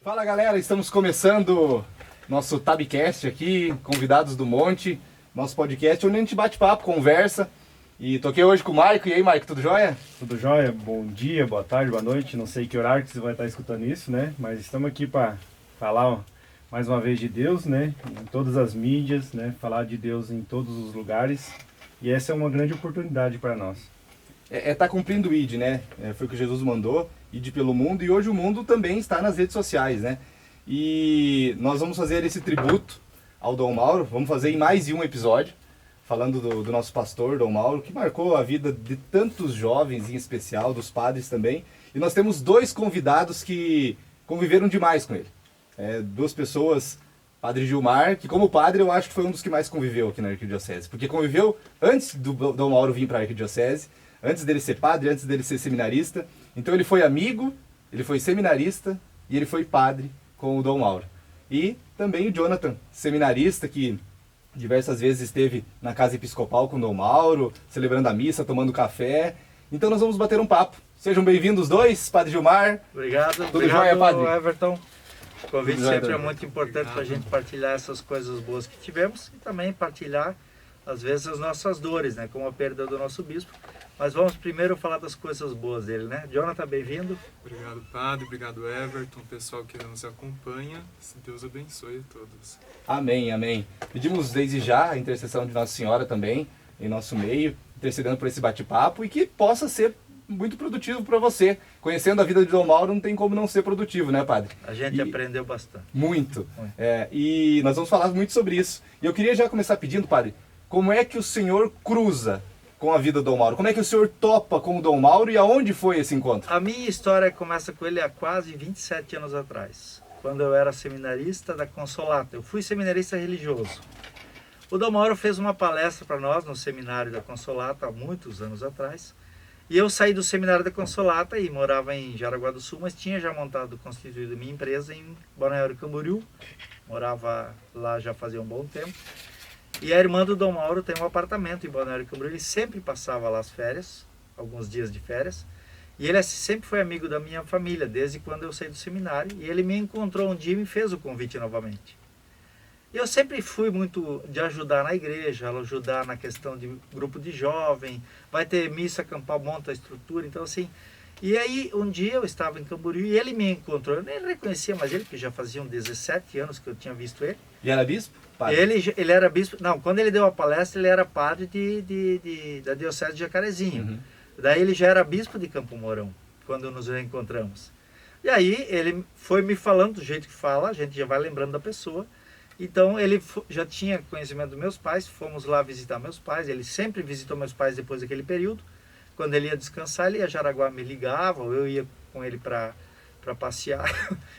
Fala galera, estamos começando nosso Tabcast aqui, convidados do Monte, nosso podcast onde a gente bate papo, conversa. E tô aqui hoje com o Maico. E aí, Maico, tudo jóia? Tudo jóia, bom dia, boa tarde, boa noite, não sei que horário que você vai estar escutando isso, né? Mas estamos aqui para falar mais uma vez de Deus, né? Em todas as mídias, né? Falar de Deus em todos os lugares. E essa é uma grande oportunidade para nós. Tá cumprindo o ID, né? Foi o que Jesus mandou, ID pelo mundo, e hoje o mundo também está nas redes sociais, né? E nós vamos fazer esse tributo ao Dom Mauro, vamos fazer em mais de um episódio, falando do nosso pastor, Dom Mauro, que marcou a vida de tantos jovens, em especial, dos padres também. E nós temos dois convidados que conviveram demais com ele. Duas pessoas, Padre Gilmar, que como padre eu acho que foi um dos que mais conviveu aqui na Arquidiocese, porque conviveu antes do Dom Mauro vir para a Arquidiocese, antes dele ser padre, antes dele ser seminarista. Então ele foi amigo, ele foi seminarista e ele foi padre com o Dom Mauro. E também o Jonathan, seminarista, que diversas vezes esteve na casa episcopal com o Dom Mauro, celebrando a missa, tomando café. Então nós vamos bater um papo. Sejam bem-vindos os dois, Padre Gilmar. Obrigado. Tudo jóia, Padre? Everton. O convite Tudo jóia, sempre é muito importante para a gente partilhar essas coisas boas que tivemos e também partilhar, às vezes, as nossas dores, né? Como a perda do nosso bispo. Mas vamos primeiro falar das coisas boas dele, né? Jonathan, bem-vindo. Obrigado, Padre. Obrigado, Everton, pessoal que nos acompanha. Deus abençoe a todos. Amém, amém. Pedimos desde já a intercessão de Nossa Senhora também, em nosso meio, intercedendo por esse bate-papo e que possa ser muito produtivo para você. Conhecendo a vida de Dom Mauro não tem como não ser produtivo, né, Padre? A gente aprendeu bastante. Muito. E nós vamos falar muito sobre isso. E eu queria já começar pedindo, Padre, como é que o senhor cruza com a vida do Dom Mauro? Como é que o senhor topa com o Dom Mauro e aonde foi esse encontro? A minha história começa com ele há quase 27 anos atrás, quando eu era seminarista da Consolata. Eu fui seminarista religioso. O Dom Mauro fez uma palestra para nós no seminário da Consolata há muitos anos atrás. E eu saí do seminário da Consolata e morava em Jaraguá do Sul, mas tinha já constituído minha empresa em Balneário Camboriú. Morava lá já fazia um bom tempo. E a irmã do Dom Mauro tem um apartamento em Balneário Camboriú. Ele sempre passava lá as férias, alguns dias de férias. E ele sempre foi amigo da minha família, desde quando eu saí do seminário. E ele me encontrou um dia e me fez o convite novamente. E eu sempre fui muito de ajudar na igreja, ajudar na questão de grupo de jovem. Vai ter missa campal, monta a estrutura, então assim... E aí, um dia eu estava em Camboriú e ele me encontrou. Eu nem reconhecia mais ele, porque já faziam 17 anos que eu tinha visto ele. E era bispo? Padre? Ele era bispo... Não, quando ele deu a palestra, ele era padre da Diocese de Jacarezinho. Uhum. Daí ele já era bispo de Campo Mourão, quando nos reencontramos. E aí ele foi me falando do jeito que fala, a gente já vai lembrando da pessoa. Então ele já tinha conhecimento dos meus pais, fomos lá visitar meus pais. Ele sempre visitou meus pais depois daquele período. Quando ele ia descansar, ele ia a Jaraguá, me ligava, ou eu ia com ele para passear.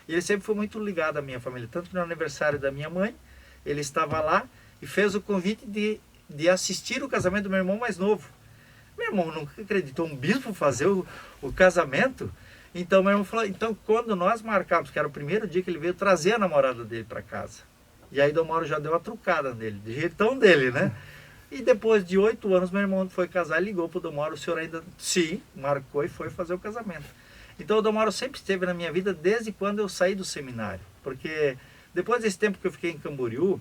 E ele sempre foi muito ligado à minha família, tanto que no aniversário da minha mãe, ele estava lá e fez o convite de assistir o casamento do meu irmão mais novo. Meu irmão nunca acreditou um bispo fazer o casamento. Então meu irmão falou, então quando nós marcávamos, que era o primeiro dia que ele veio trazer a namorada dele para casa. E aí Dom Mauro já deu a trucada nele, de jeitão dele, né? E depois de 8 anos meu irmão foi casar e ligou para o Dom Mauro, o senhor ainda, sim, marcou e foi fazer o casamento. Então o Dom Mauro sempre esteve na minha vida desde quando eu saí do seminário. Porque depois desse tempo que eu fiquei em Camboriú,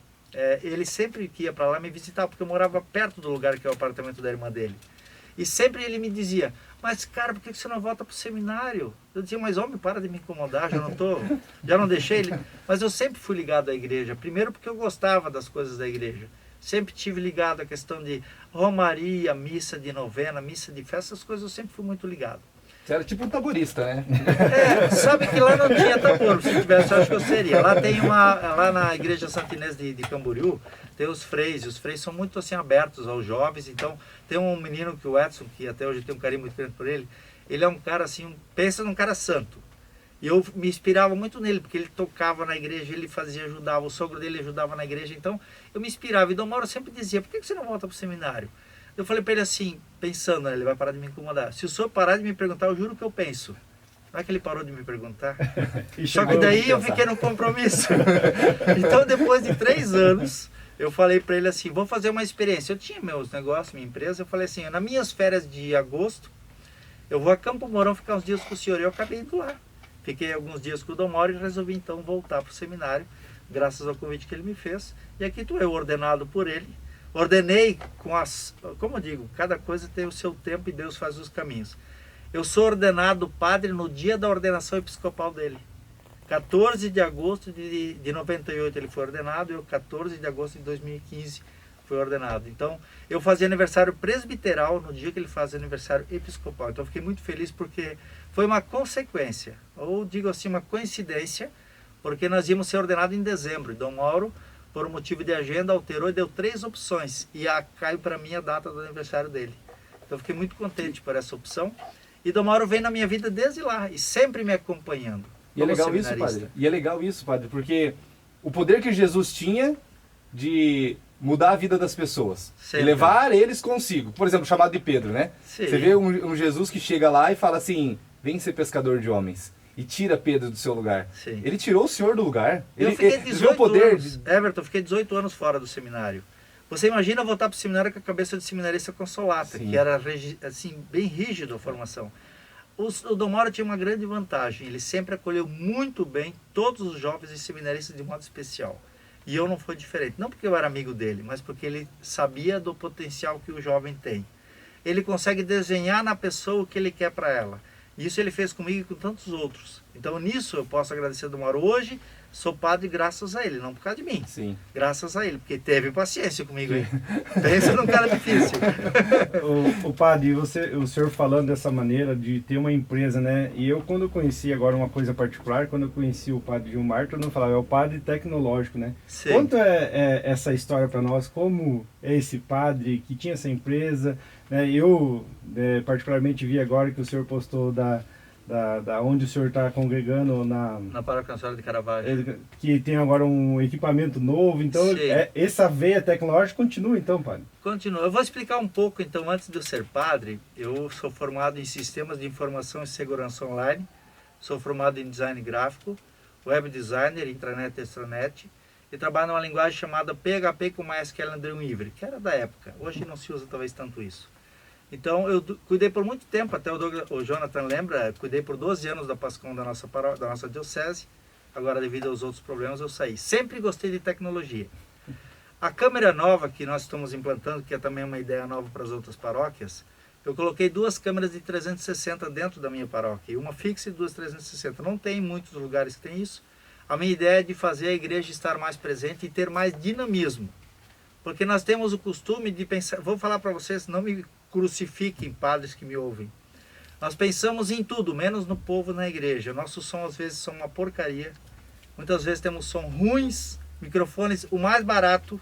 ele sempre que ia para lá me visitar, porque eu morava perto do lugar que é o apartamento da irmã dele. E sempre ele me dizia, mas cara, por que você não volta para o seminário? Eu dizia, mas homem, para de me incomodar, já não deixei ele. Mas eu sempre fui ligado à igreja, primeiro porque eu gostava das coisas da igreja. Sempre tive ligado à questão de romaria, missa de novena, missa de festa, essas coisas eu sempre fui muito ligado. Você era tipo um taborista, né? Sabe que lá não tinha tambor, se tivesse eu acho que eu seria. Lá tem lá na igreja Santa Inês de Camboriú, tem os freis, e os freis são muito assim abertos aos jovens, então tem um menino que o Edson, que até hoje tem um carinho muito grande por ele é um cara assim, pensa num cara santo. E eu me inspirava muito nele, porque ele tocava na igreja, ele ajudava, o sogro dele ajudava na igreja, então eu me inspirava. E Dom Mauro sempre dizia, por que você não volta para o seminário? Eu falei para ele assim, pensando, né, ele vai parar de me incomodar. Se o senhor parar de me perguntar, eu juro que eu penso. Não é que ele parou de me perguntar? Só que daí eu fiquei no compromisso. Então depois de 3 anos, eu falei para ele assim, vou fazer uma experiência. Eu tinha meus negócios, minha empresa, eu falei assim, nas minhas férias de agosto, eu vou a Campo Mourão ficar uns dias com o senhor. E eu acabei indo lá. Fiquei alguns dias com o Dom Mauro e resolvi então voltar para o seminário, graças ao convite que ele me fez. E aqui estou eu, ordenado por ele. Ordenei como eu digo, cada coisa tem o seu tempo e Deus faz os caminhos. Eu sou ordenado padre no dia da ordenação episcopal dele. 14 de agosto de 98 ele foi ordenado, eu 14 de agosto de 2015 fui ordenado. Então, eu fazia aniversário presbiteral no dia que ele faz aniversário episcopal. Então, eu fiquei muito feliz porque foi uma consequência, ou digo assim, uma coincidência, porque nós íamos ser ordenados em dezembro. Dom Mauro, por um motivo de agenda, alterou e deu 3 opções. E caiu para mim a data do aniversário dele. Então, eu fiquei muito contente por essa opção. E Dom Mauro vem na minha vida desde lá, e sempre me acompanhando. E é legal isso, padre. E é legal isso, padre, porque o poder que Jesus tinha de mudar a vida das pessoas, Sempre. e levar eles consigo. Por exemplo, o chamado de Pedro, né? Sim. Você vê um Jesus que chega lá e fala assim, vem ser pescador de homens. E tira Pedro do seu lugar. Sim. Ele tirou o Senhor do lugar. Eu Ele fiquei viu 18 o poder anos, Everton, eu fiquei 18 anos fora do seminário. Você imagina voltar para o seminário com a cabeça de seminarista consolata, Sim. que era assim, bem rígido a formação. O Dom Mauro tinha uma grande vantagem, ele sempre acolheu muito bem todos os jovens e seminaristas de modo especial. E eu não fui diferente, não porque eu era amigo dele, mas porque ele sabia do potencial que o jovem tem. Ele consegue desenhar na pessoa o que ele quer para ela. Isso ele fez comigo e com tantos outros. Então nisso eu posso agradecer ao Dom Mauro. Hoje sou padre graças a ele, não por causa de mim. Sim. Graças a ele, porque teve paciência comigo aí. Pensa num cara difícil. O padre, o senhor falando dessa maneira de ter uma empresa, né? E eu, quando eu conheci agora uma coisa particular, quando eu conheci o padre Gilmar, todo mundo falava, é o padre tecnológico, né? Sim. Conta essa história para nós, como é esse padre que tinha essa empresa, né? Eu, particularmente, vi agora que o senhor postou da onde o senhor está congregando Na Paróquia Nossa Senhora de Caravaggio. que tem agora um equipamento novo, então Sim. essa veia tecnológica continua então, padre? Continua. Eu vou explicar um pouco, então, antes de eu ser padre, eu sou formado em Sistemas de Informação e Segurança Online, sou formado em Design Gráfico, Web Designer, Intranet e Extranet, e trabalho numa linguagem chamada PHP com MySQL and Dreamweaver, que era da época. Hoje não se usa talvez tanto isso. Então, eu cuidei por muito tempo, até o Jonathan lembra, cuidei por 12 anos da PASCOM da nossa diocese. Agora, devido aos outros problemas, eu saí. Sempre gostei de tecnologia. A câmera nova que nós estamos implantando, que é também uma ideia nova para as outras paróquias, eu coloquei 2 câmeras de 360 dentro da minha paróquia, uma fixa e 2 360. Não tem muitos lugares que tem isso. A minha ideia é de fazer a igreja estar mais presente e ter mais dinamismo. Porque nós temos o costume de pensar, vou falar para vocês, não me crucifiquem, padres que me ouvem. Nós pensamos em tudo, menos no povo, na igreja. Nosso som às vezes são uma porcaria. Muitas vezes temos som ruins, microfones o mais barato.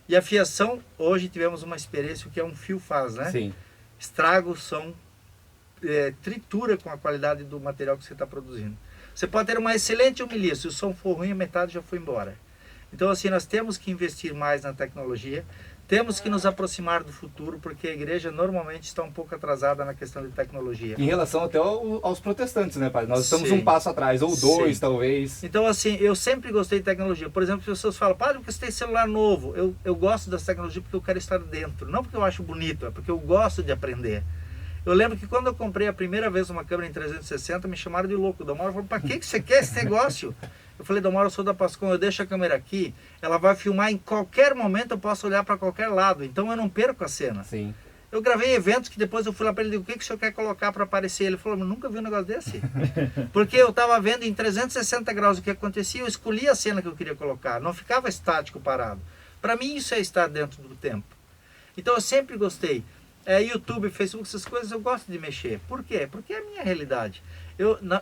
E a fiação, hoje tivemos uma experiência, o que é um fio faz, né? Sim. Estraga o som, tritura com a qualidade do material que você está produzindo. Você pode ter uma excelente homilia, se o som for ruim, a metade já foi embora. Então assim, nós temos que investir mais na tecnologia, temos que nos aproximar do futuro, porque a igreja normalmente está um pouco atrasada na questão de tecnologia. Em relação até aos protestantes, né, padre? Nós estamos Sim. um passo atrás, ou 2, Sim. talvez. Então assim, eu sempre gostei de tecnologia. Por exemplo, as pessoas falam, padre, porque você tem celular novo. Eu gosto dessa tecnologia porque eu quero estar dentro. Não porque eu acho bonito, é porque eu gosto de aprender. Eu lembro que quando eu comprei a primeira vez uma câmera em 360, me chamaram de louco. O Dom Mauro falou, para que você quer esse negócio? Eu falei, Dom Mauro, eu sou da PASCOM, eu deixo a câmera aqui, ela vai filmar em qualquer momento, eu posso olhar para qualquer lado, então eu não perco a cena. Sim. Eu gravei eventos que depois eu fui lá para ele e digo, o que o senhor quer colocar para aparecer? Ele falou, eu nunca vi um negócio desse. Porque eu estava vendo em 360 graus o que acontecia, eu escolhia a cena que eu queria colocar, não ficava estático, parado. Para mim isso é estar dentro do tempo. Então eu sempre gostei. YouTube, Facebook, essas coisas eu gosto de mexer. Por quê? Porque é a minha realidade.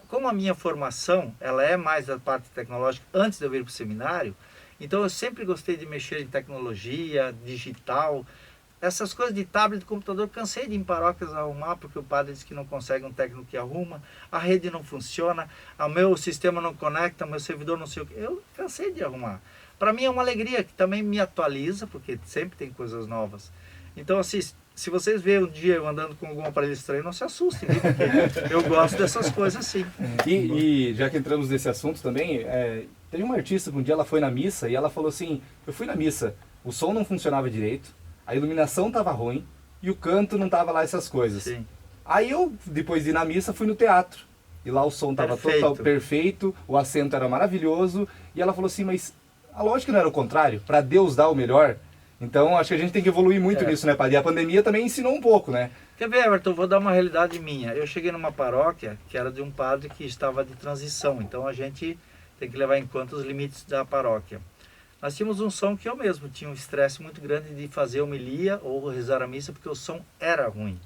Como a minha formação, ela é mais da parte tecnológica antes de eu vir para o seminário, então eu sempre gostei de mexer em tecnologia, digital, essas coisas de tablet, de computador, cansei de ir em paróquias arrumar, porque o padre diz que não consegue um técnico que arruma, a rede não funciona, o meu sistema não conecta, o meu servidor não sei o que, eu cansei de arrumar. Para mim é uma alegria, que também me atualiza, porque sempre tem coisas novas. Então assim, se vocês verem um dia eu andando com algum aparelho estranho, não se assustem, viu? Porque eu gosto dessas coisas sim. E já que entramos nesse assunto também, teve uma artista que um dia ela foi na missa e ela falou assim, eu fui na missa, o som não funcionava direito, a iluminação estava ruim e o canto não estava lá essas coisas. Sim. Aí eu, depois de ir na missa, fui no teatro. e lá o som tava Perfeito. total perfeito, o assento era maravilhoso, e ela falou assim, mas a lógica não era o contrário, para Deus dar o melhor. Então acho que a gente tem que evoluir muito nisso, né, padre? E a pandemia também ensinou um pouco, né? Quer ver, Everton? Vou dar uma realidade minha. Eu cheguei numa paróquia que era de um padre que estava de transição, então a gente tem que levar em conta os limites da paróquia. Nós tínhamos um som que eu mesmo tinha um estresse muito grande de fazer homilia ou rezar a missa, porque o som era ruim.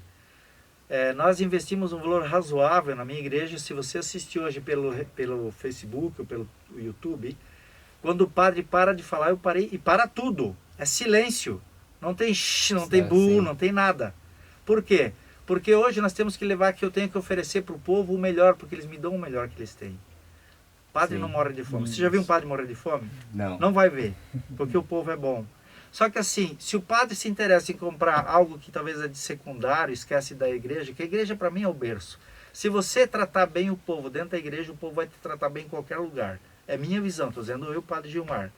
Nós investimos um valor razoável na minha igreja. Se você assistir hoje pelo Facebook ou pelo YouTube, quando o padre para de falar, eu parei e para tudo. É silêncio. Não tem não tem bu, não tem nada. Por quê? Porque hoje nós temos que levar que eu tenho que oferecer para o povo o melhor, porque eles me dão o melhor que eles têm. Padre não morre de fome. Você já viu um padre morrer de fome? Não. Não vai ver, porque o povo é bom. Só que assim, se o padre se interessa em comprar algo que talvez é de secundário, esquece da igreja, que a igreja para mim é o berço. Se você tratar bem o povo dentro da igreja, o povo vai te tratar bem em qualquer lugar. É minha visão, estou dizendo eu, padre Gilmar.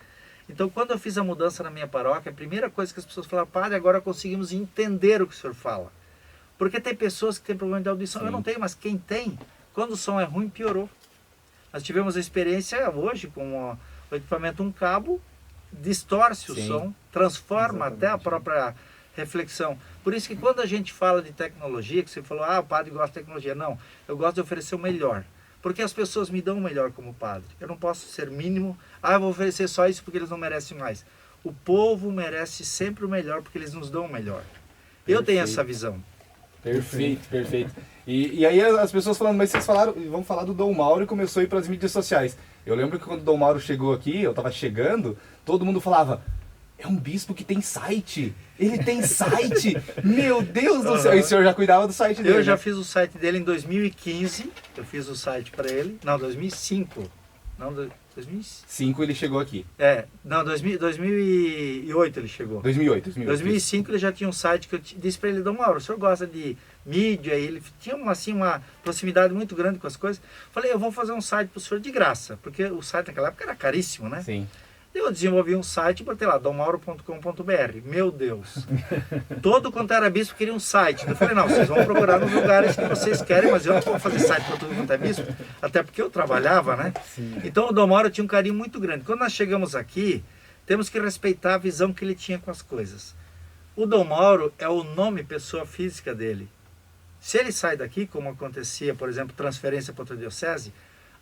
Então, quando eu fiz a mudança na minha paróquia, a primeira coisa que as pessoas falaram, padre, agora conseguimos entender o que o senhor fala. Porque tem pessoas que têm problema de audição. Eu não tenho, mas quem tem, quando o som é ruim, piorou. Nós tivemos a experiência hoje com o equipamento, um cabo, distorce o som, transforma até a própria reflexão. Por isso que quando a gente fala de tecnologia, que você falou, o padre gosta de tecnologia. Não, eu gosto de oferecer o melhor. Porque as pessoas me dão o melhor como padre. Eu não posso ser mínimo, eu vou oferecer só isso porque eles não merecem mais. O povo merece sempre o melhor porque eles nos dão o melhor. Eu tenho essa visão. Perfeito, perfeito. E aí as pessoas falando, mas vocês falaram, vamos falar do Dom Mauro e começou a ir para as mídias sociais. Eu lembro que quando o Dom Mauro chegou aqui, eu estava chegando, todo mundo falava, é um bispo que tem site, ele tem site, meu Deus do céu. E o senhor já cuidava do site dele? Eu já fiz o site dele em 2015, eu fiz o site para ele, não, 2005, não, 2005 ele chegou aqui. 2008 ele chegou. 2008. 2005 ele já tinha um site que eu disse para ele, Dom Mauro, o senhor gosta de mídia? E ele tinha uma proximidade muito grande com as coisas. Falei, eu vou fazer um site para o senhor de graça, porque o site naquela época era caríssimo, né? Sim. Eu desenvolvi um site e botei lá, dommauro.com.br. Meu Deus! Todo quanto era bispo queria um site. Eu falei, não, vocês vão procurar nos lugares que vocês querem, mas eu não vou fazer site para todo quanto é bispo, até porque eu trabalhava, né? Sim. Então o Dom Mauro tinha um carinho muito grande. Quando nós chegamos aqui, temos que respeitar a visão que ele tinha com as coisas. O Dom Mauro é o nome pessoa física dele. Se ele sai daqui, como acontecia, por exemplo, transferência para outra diocese,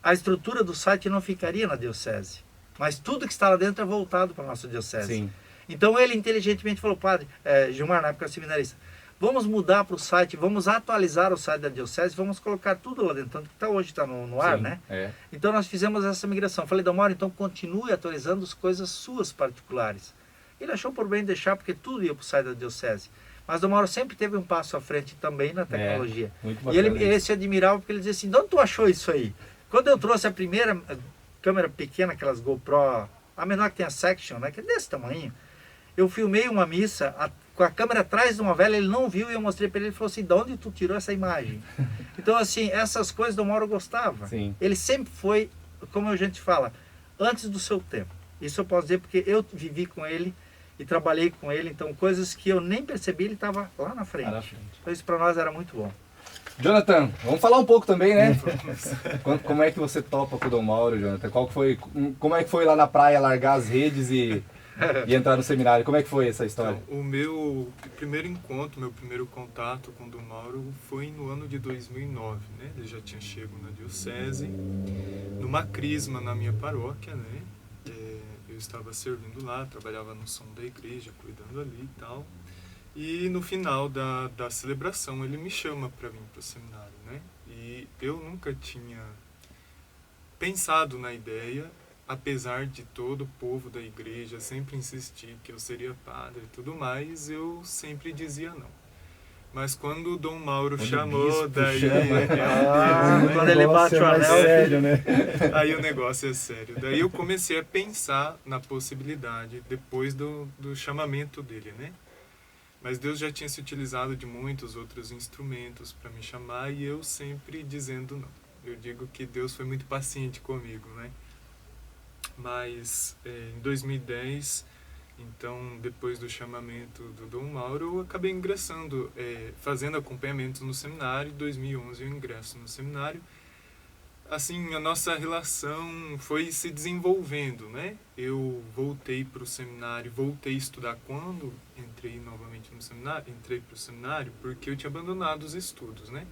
a estrutura do site não ficaria na diocese. Mas tudo que está lá dentro é voltado para a nossa diocese. Sim. Então ele inteligentemente falou, padre, Gilmar, na época seminarista, vamos mudar para o site, vamos atualizar o site da diocese, vamos colocar tudo lá dentro, tanto que hoje está no ar, né? É. Então nós fizemos essa migração. Falei, Dom Mauro, então continue atualizando as coisas suas particulares. Ele achou por bem deixar, porque tudo ia para o site da diocese. Mas Dom Mauro sempre teve um passo à frente também na tecnologia. Muito bacana, e ele se admirava porque ele dizia assim, de onde tu achou isso aí? Quando eu trouxe a primeira câmera pequena, aquelas GoPro, a menor que tem a Section, né, que é desse tamanho, eu filmei uma missa com a câmera atrás de uma vela, ele não viu e eu mostrei para ele, ele falou assim, de onde tu tirou essa imagem? Então assim, essas coisas Dom Mauro gostava. Sim. Ele sempre foi, como a gente fala, antes do seu tempo. Isso eu posso dizer porque eu vivi com ele e trabalhei com ele, então coisas que eu nem percebi, ele estava lá na frente. Então isso para nós era muito bom. Jonathan, vamos falar um pouco também, né? Como é que você topa com o Dom Mauro, Jonathan? Como é que foi lá na praia largar as redes e entrar no seminário? Como é que foi essa história? Então, o meu primeiro encontro, meu primeiro contato com o Dom Mauro foi no ano de 2009, né? Ele já tinha chegado na diocese, numa crisma na minha paróquia, né? Eu estava servindo lá, trabalhava no som da igreja, cuidando ali e tal. E no final da celebração ele me chama para vir para o seminário, né? E eu nunca tinha pensado na ideia, apesar de todo o povo da igreja sempre insistir que eu seria padre e tudo mais, eu sempre dizia não. Mas quando o Dom Mauro chamou, daí... Quando ele bate o anel... sério, né? Aí o negócio é sério. Daí eu comecei a pensar na possibilidade, depois do chamamento dele, né? Mas Deus já tinha se utilizado de muitos outros instrumentos para me chamar e eu sempre dizendo não. Eu digo que Deus foi muito paciente comigo, né? Mas em 2010, então depois do chamamento do Dom Mauro, eu acabei ingressando, fazendo acompanhamentos no seminário. Em 2011 eu ingresso no seminário assim, a nossa relação foi se desenvolvendo, né? Eu voltei para o seminário, voltei a estudar quando entrei novamente no seminário, entrei para o seminário porque eu tinha abandonado os estudos, né?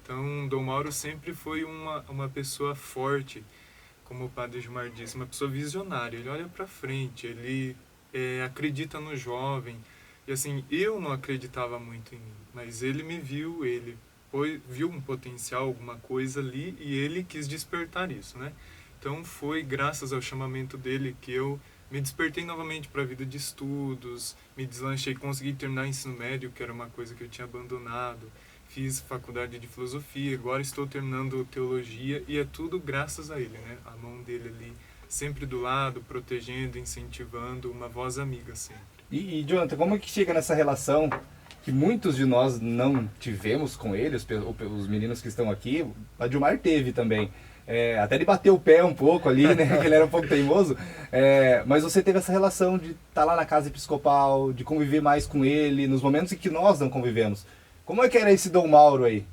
Então, Dom Mauro sempre foi uma pessoa forte, como o Padre Gilmar disse, uma pessoa visionária. Ele olha para frente, ele acredita no jovem. E assim, eu não acreditava muito em mim, mas ele me viu, ele viu um potencial, alguma coisa ali, e ele quis despertar isso, né? Então foi graças ao chamamento dele que eu me despertei novamente para a vida de estudos, me deslanchei, consegui terminar o ensino médio, que era uma coisa que eu tinha abandonado, fiz faculdade de filosofia, agora estou terminando teologia, e é tudo graças a ele, né? A mão dele ali, sempre do lado, protegendo, incentivando, uma voz amiga sempre. E Jonathan, como é que chega nessa relação que muitos de nós não tivemos com ele, os meninos que estão aqui, a Dilmar teve também. Até ele bateu o pé um pouco ali, né, que ele era um pouco teimoso, mas você teve essa relação de estar lá na casa episcopal, de conviver mais com ele, nos momentos em que nós não convivemos. Como é que era esse Dom Mauro aí?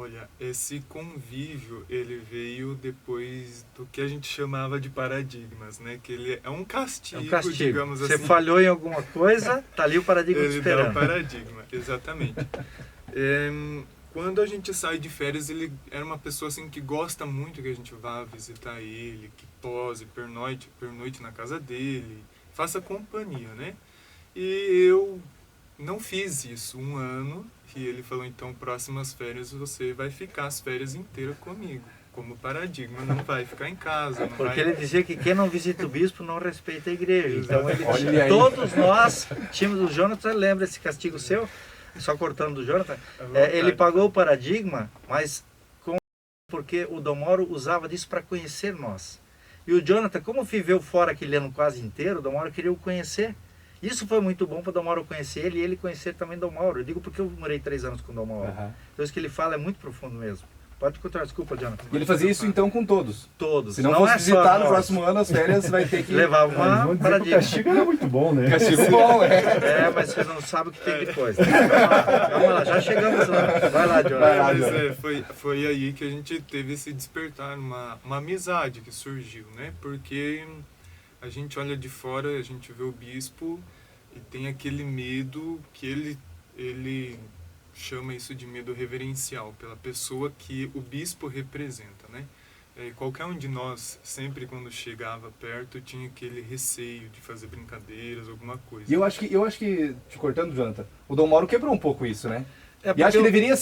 Olha, esse convívio, ele veio depois do que a gente chamava de paradigmas, né? Que ele é um castigo, digamos assim. Você falhou em alguma coisa, tá ali o paradigma te esperando. Ele dá o paradigma, exatamente. Quando a gente sai de férias, ele era uma pessoa assim que gosta muito que a gente vá visitar ele, que pose, pernoite na casa dele, faça companhia, né? E eu não fiz isso um ano, e ele falou, então, próximas férias você vai ficar as férias inteiras comigo, como paradigma, não vai ficar em casa. Porque ele dizia que quem não visita o bispo não respeita a igreja. Então ele todos nós tínhamos, o Jonathan lembra esse castigo seu, só cortando do Jonathan, ele pagou o paradigma, mas porque o Dom Mauro usava disso para conhecer nós. E o Jonathan, como viveu fora aquele ano quase inteiro, o Dom Mauro queria o conhecer. Isso foi muito bom para o Dom Mauro conhecer ele e ele conhecer também Dom Mauro. Eu digo porque eu morei 3 anos com o Dom Mauro. Então isso que ele fala é muito profundo mesmo. Pode continuar, desculpa, Jonathan. E ele fazia isso então com todos? Todos. Se não fosse visitar no próximo ano, as férias vai ter que... levar uma paradigma. O castigo era muito bom, né? Castigo bom, mas vocês não sabem o que tem depois. Né? Vamos lá, já chegamos lá. Vai lá, Jonathan. Foi aí que a gente teve esse despertar, uma amizade que surgiu, né? Porque a gente olha de fora, a gente vê o bispo e tem aquele medo que ele chama isso de medo reverencial, pela pessoa que o bispo representa, né? Qualquer um de nós, sempre quando chegava perto, tinha aquele receio de fazer brincadeiras, alguma coisa. E eu acho que, te cortando, Jonathan, o Dom Mauro quebrou um pouco isso, né? E acho que deveria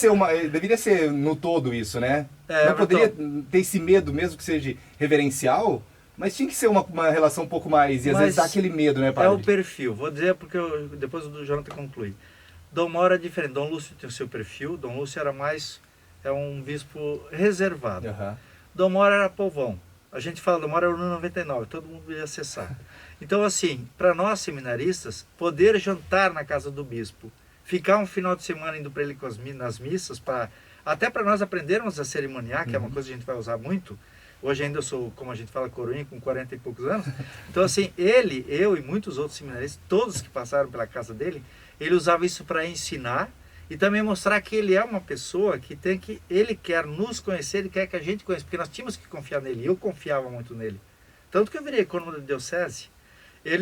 ser no todo isso, né? Não poderia ter esse medo, mesmo que seja reverencial, mas tinha que ser uma relação um pouco mais, e às vezes dá aquele medo, né, padre? É o perfil, vou dizer porque depois do Jonathan conclui. Dom Mauro é diferente, Dom Lúcio tem o seu perfil, Dom Lúcio era mais, um bispo reservado. Dom Mauro era povão. A gente fala, Dom Mauro era o ano 99, todo mundo podia acessar. Então assim, para nós seminaristas, poder jantar na casa do bispo, ficar um final de semana indo para ele nas missas, até para nós aprendermos a cerimoniar, que é uma coisa que a gente vai usar muito. Hoje ainda eu sou, como a gente fala, coroinha, com 40 e poucos anos. Então assim, eu e muitos outros seminaristas, todos que passaram pela casa dele, ele usava isso para ensinar e também mostrar que ele é uma pessoa que ele quer nos conhecer, ele quer que a gente conheça, porque nós tínhamos que confiar nele, eu confiava muito nele. Tanto que eu virei cônomo da diocese, eu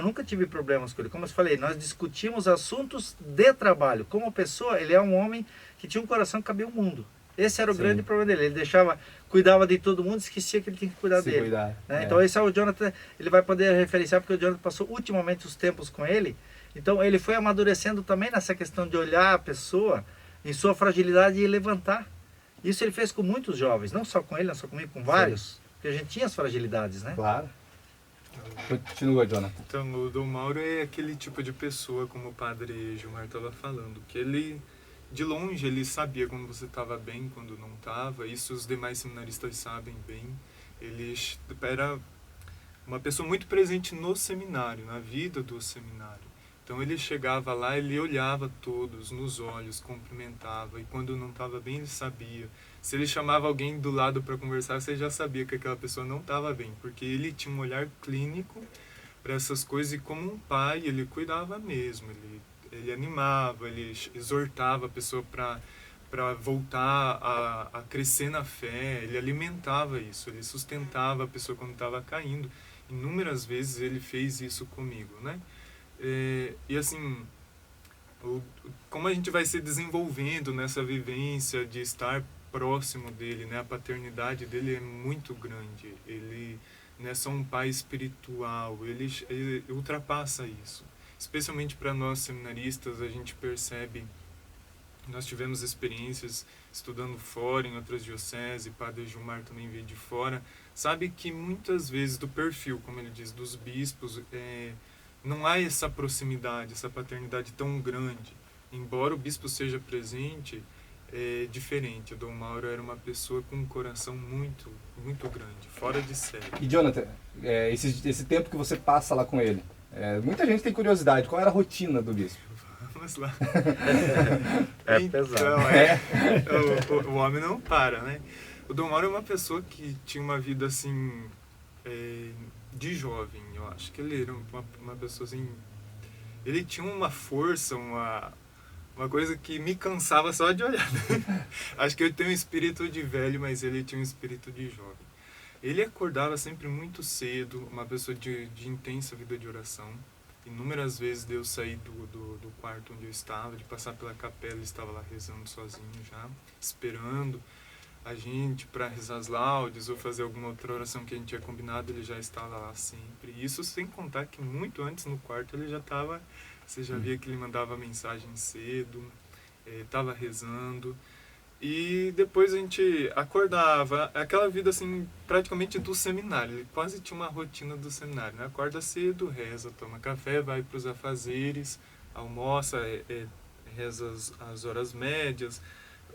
nunca tive problemas com ele. Como eu falei, nós discutimos assuntos de trabalho. Como pessoa, ele é um homem que tinha um coração que cabia o mundo. Esse era o grande problema dele. Ele cuidava de todo mundo, esquecia que ele tinha que cuidar dele. Né? Então esse é o Jonathan, ele vai poder referenciar, porque o Jonathan passou ultimamente os tempos com ele. Então ele foi amadurecendo também nessa questão de olhar a pessoa em sua fragilidade e levantar. Isso ele fez com muitos jovens, não só com ele, não só comigo, com vários. Porque a gente tinha as fragilidades, né? Claro. Continua, Jonathan. Então, o Dom Mauro é aquele tipo de pessoa, como o padre Gilmar estava falando, que ele, de longe, ele sabia quando você estava bem, quando não estava. Isso os demais seminaristas sabem bem. Ele era uma pessoa muito presente no seminário, na vida do seminário. Então ele chegava lá, ele olhava todos nos olhos, cumprimentava, e quando não estava bem ele sabia. Se ele chamava alguém do lado para conversar, você já sabia que aquela pessoa não estava bem, porque ele tinha um olhar clínico para essas coisas, e como um pai ele cuidava mesmo, ele animava, ele exortava a pessoa para para voltar a crescer na fé. Ele alimentava isso, ele sustentava a pessoa quando estava caindo. Inúmeras vezes ele fez isso comigo, né? E assim, como a gente vai se desenvolvendo nessa vivência de estar próximo dele, né? A paternidade dele é muito grande. Ele não é só um pai espiritual, ele ultrapassa isso. Especialmente para nós seminaristas, a gente percebe, nós tivemos experiências estudando fora, em outras dioceses, Padre Gilmar também veio de fora, sabe que muitas vezes do perfil, como ele diz, dos bispos, não há essa proximidade, essa paternidade tão grande. Embora o bispo seja presente, é diferente. O Dom Mauro era uma pessoa com um coração muito, muito grande, fora de série. E Jonathan, esse tempo que você passa lá com ele, muita gente tem curiosidade, qual era a rotina do bispo? Vamos lá. Pesado. O homem não para, né? O Dom Mauro é uma pessoa que tinha uma vida assim, de jovem, eu acho que ele era uma pessoa assim, ele tinha uma força, uma coisa que me cansava só de olhar. Acho que eu tenho um espírito de velho, mas ele tinha um espírito de jovem. Ele acordava sempre muito cedo, uma pessoa de intensa vida de oração. Inúmeras vezes eu saí do quarto onde eu estava, de passar pela capela, ele estava lá rezando sozinho já, esperando a gente para rezar as laudes ou fazer alguma outra oração que a gente tinha combinado, ele já estava lá sempre. Isso sem contar que muito antes no quarto ele já estava, você já via que ele mandava mensagem cedo, estava rezando. E depois a gente acordava, aquela vida assim, praticamente do seminário, ele quase tinha uma rotina do seminário, né? Acorda cedo, reza, toma café, vai para os afazeres, almoça, reza as horas médias.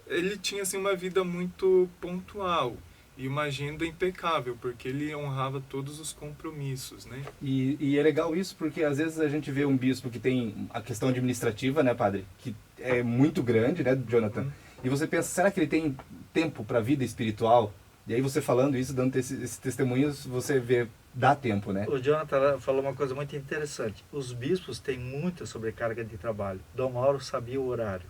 Ele tinha assim uma vida muito pontual e uma agenda impecável, porque ele honrava todos os compromissos, né? E é legal isso porque às vezes a gente vê um bispo que tem a questão administrativa, né, padre? Que é muito grande, né, Jonathan? E você pensa, será que ele tem tempo para a vida espiritual? E aí você falando isso, dando esses testemunhos, você vê, dá tempo, né? O Jonathan falou uma coisa muito interessante. Os bispos têm muita sobrecarga de trabalho. Dom Mauro sabia o horário.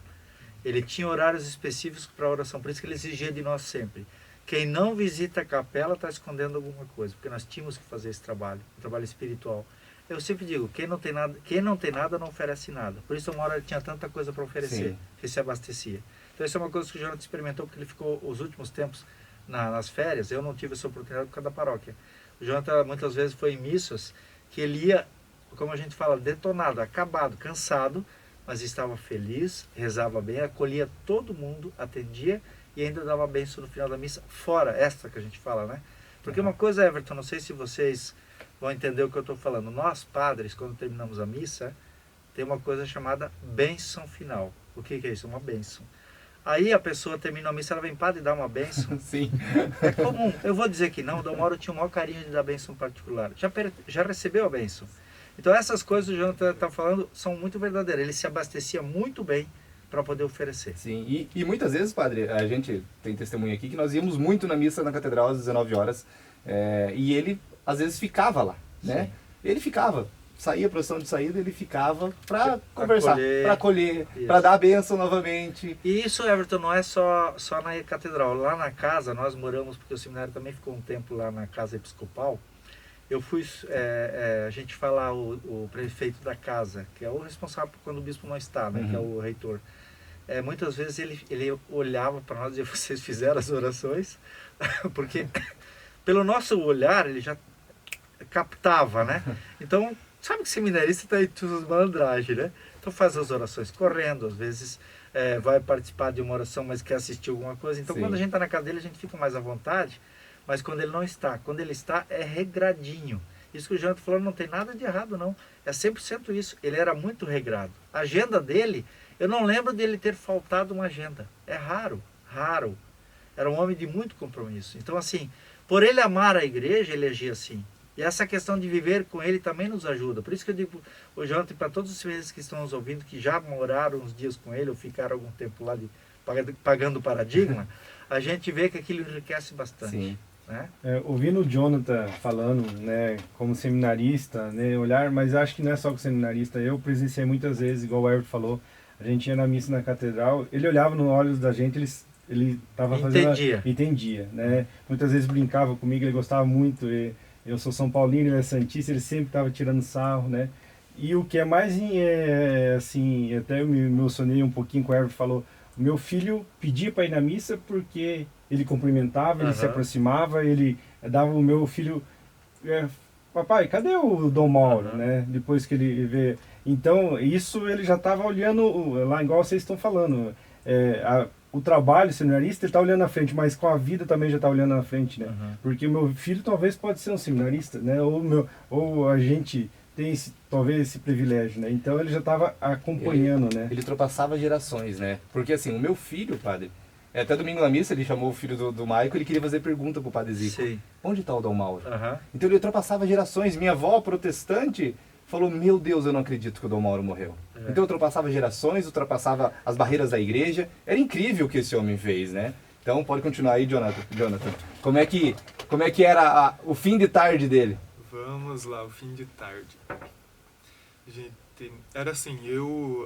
Ele tinha horários específicos para a oração, por isso que ele exigia de nós sempre. Quem não visita a capela está escondendo alguma coisa, porque nós tínhamos que fazer esse trabalho, um trabalho espiritual. Eu sempre digo, quem não tem nada não oferece nada. Por isso o Mauro ele tinha tanta coisa para oferecer, que se abastecia. Então isso é uma coisa que o Jonathan experimentou, porque ele ficou os últimos tempos nas férias. Eu não tive essa oportunidade por causa da paróquia. O Jonathan muitas vezes foi em missas que ele ia, como a gente fala, detonado, acabado, cansado, mas estava feliz, rezava bem, acolhia todo mundo, atendia e ainda dava bênção no final da missa, fora esta que a gente fala, né? Porque uma coisa, Everton, não sei se vocês vão entender o que eu estou falando. Nós, padres, quando terminamos a missa, tem uma coisa chamada bênção final. O que é isso? Uma bênção. Aí a pessoa termina a missa, ela vem, padre, dar uma bênção. Sim. É comum. Eu vou dizer que não, o Dom Mauro tinha o maior carinho de dar bênção particular. Já recebeu a bênção. Então essas coisas que o Jonathan está falando são muito verdadeiras. Ele se abastecia muito bem para poder oferecer. Sim, e muitas vezes, padre, a gente tem testemunho aqui que nós íamos muito na missa na catedral às 19 horas e ele às vezes ficava lá, né? Sim. Ele ficava, saía a procissão de saída, ele ficava para conversar, para acolher, Isso. para dar a bênção novamente. E isso, Everton, não é só na catedral. Lá na casa, nós moramos, porque o seminário também ficou um tempo lá na casa episcopal. Eu fui, a gente fala o prefeito da casa, que é o responsável quando o bispo não está, né, que é o reitor. Muitas vezes ele olhava para nós e dizia, vocês fizeram as orações? Porque pelo nosso olhar ele já captava, né? Então, sabe que seminarista está aí tudo malandragem, né? Então faz as orações correndo, às vezes vai participar de uma oração, mas quer assistir alguma coisa. Então, quando a gente está na casa dele, a gente fica mais à vontade. Mas quando ele não está, quando ele está, é regradinho. Isso que o Jonathan falou não tem nada de errado, não. É 100% isso. Ele era muito regrado. A agenda dele, eu não lembro dele ter faltado uma agenda. É raro, raro. Era um homem de muito compromisso. Então, assim, por ele amar a igreja, ele agia assim. E essa questão de viver com ele também nos ajuda. Por isso que eu digo, o Jonathan, para todos os filhos que estão nos ouvindo, que já moraram uns dias com ele, ou ficaram algum tempo lá pagando o paradigma, a gente vê que aquilo enriquece bastante. Sim. Né? Ouvindo o Jonathan falando, né, como seminarista, né, olhar, mas acho que não é só como seminarista, eu presenciei muitas vezes, igual o Everton falou, a gente ia na missa na catedral, ele olhava nos olhos da gente, ele estava fazendo... Entendia, né? Muitas vezes brincava comigo, ele gostava muito, eu sou São Paulino, ele é santista, ele sempre estava tirando sarro, né? E o que é mais, assim, até eu me emocionei um pouquinho com o Herbert, falou, o meu filho pedia para ir na missa porque ele cumprimentava, ele se aproximava, ele dava o meu filho... papai, cadê o Dom Mauro, né? Depois que ele vê... Então, isso ele já estava olhando lá, igual vocês estão falando. O trabalho seminarista, ele está olhando na frente, mas com a vida também já está olhando na frente, né? Porque o meu filho talvez pode ser um seminarista, né? Ou a gente tem talvez esse privilégio, né? Então ele já estava acompanhando, né? Ele ultrapassava gerações, né? Porque assim, o meu filho, padre, até domingo na missa ele chamou o filho do Maico, ele queria fazer pergunta pro padre Zico. Sim. Onde está o Dom Mauro? Então ele ultrapassava gerações. Minha avó, protestante, falou, meu Deus, eu não acredito que o Dom Mauro morreu. Então ultrapassava gerações, ultrapassava as barreiras da igreja. Era incrível o que esse homem fez, né? Então pode continuar aí, Jonathan. Como é que era o fim de tarde dele? Vamos lá, o fim de tarde. Gente, era assim,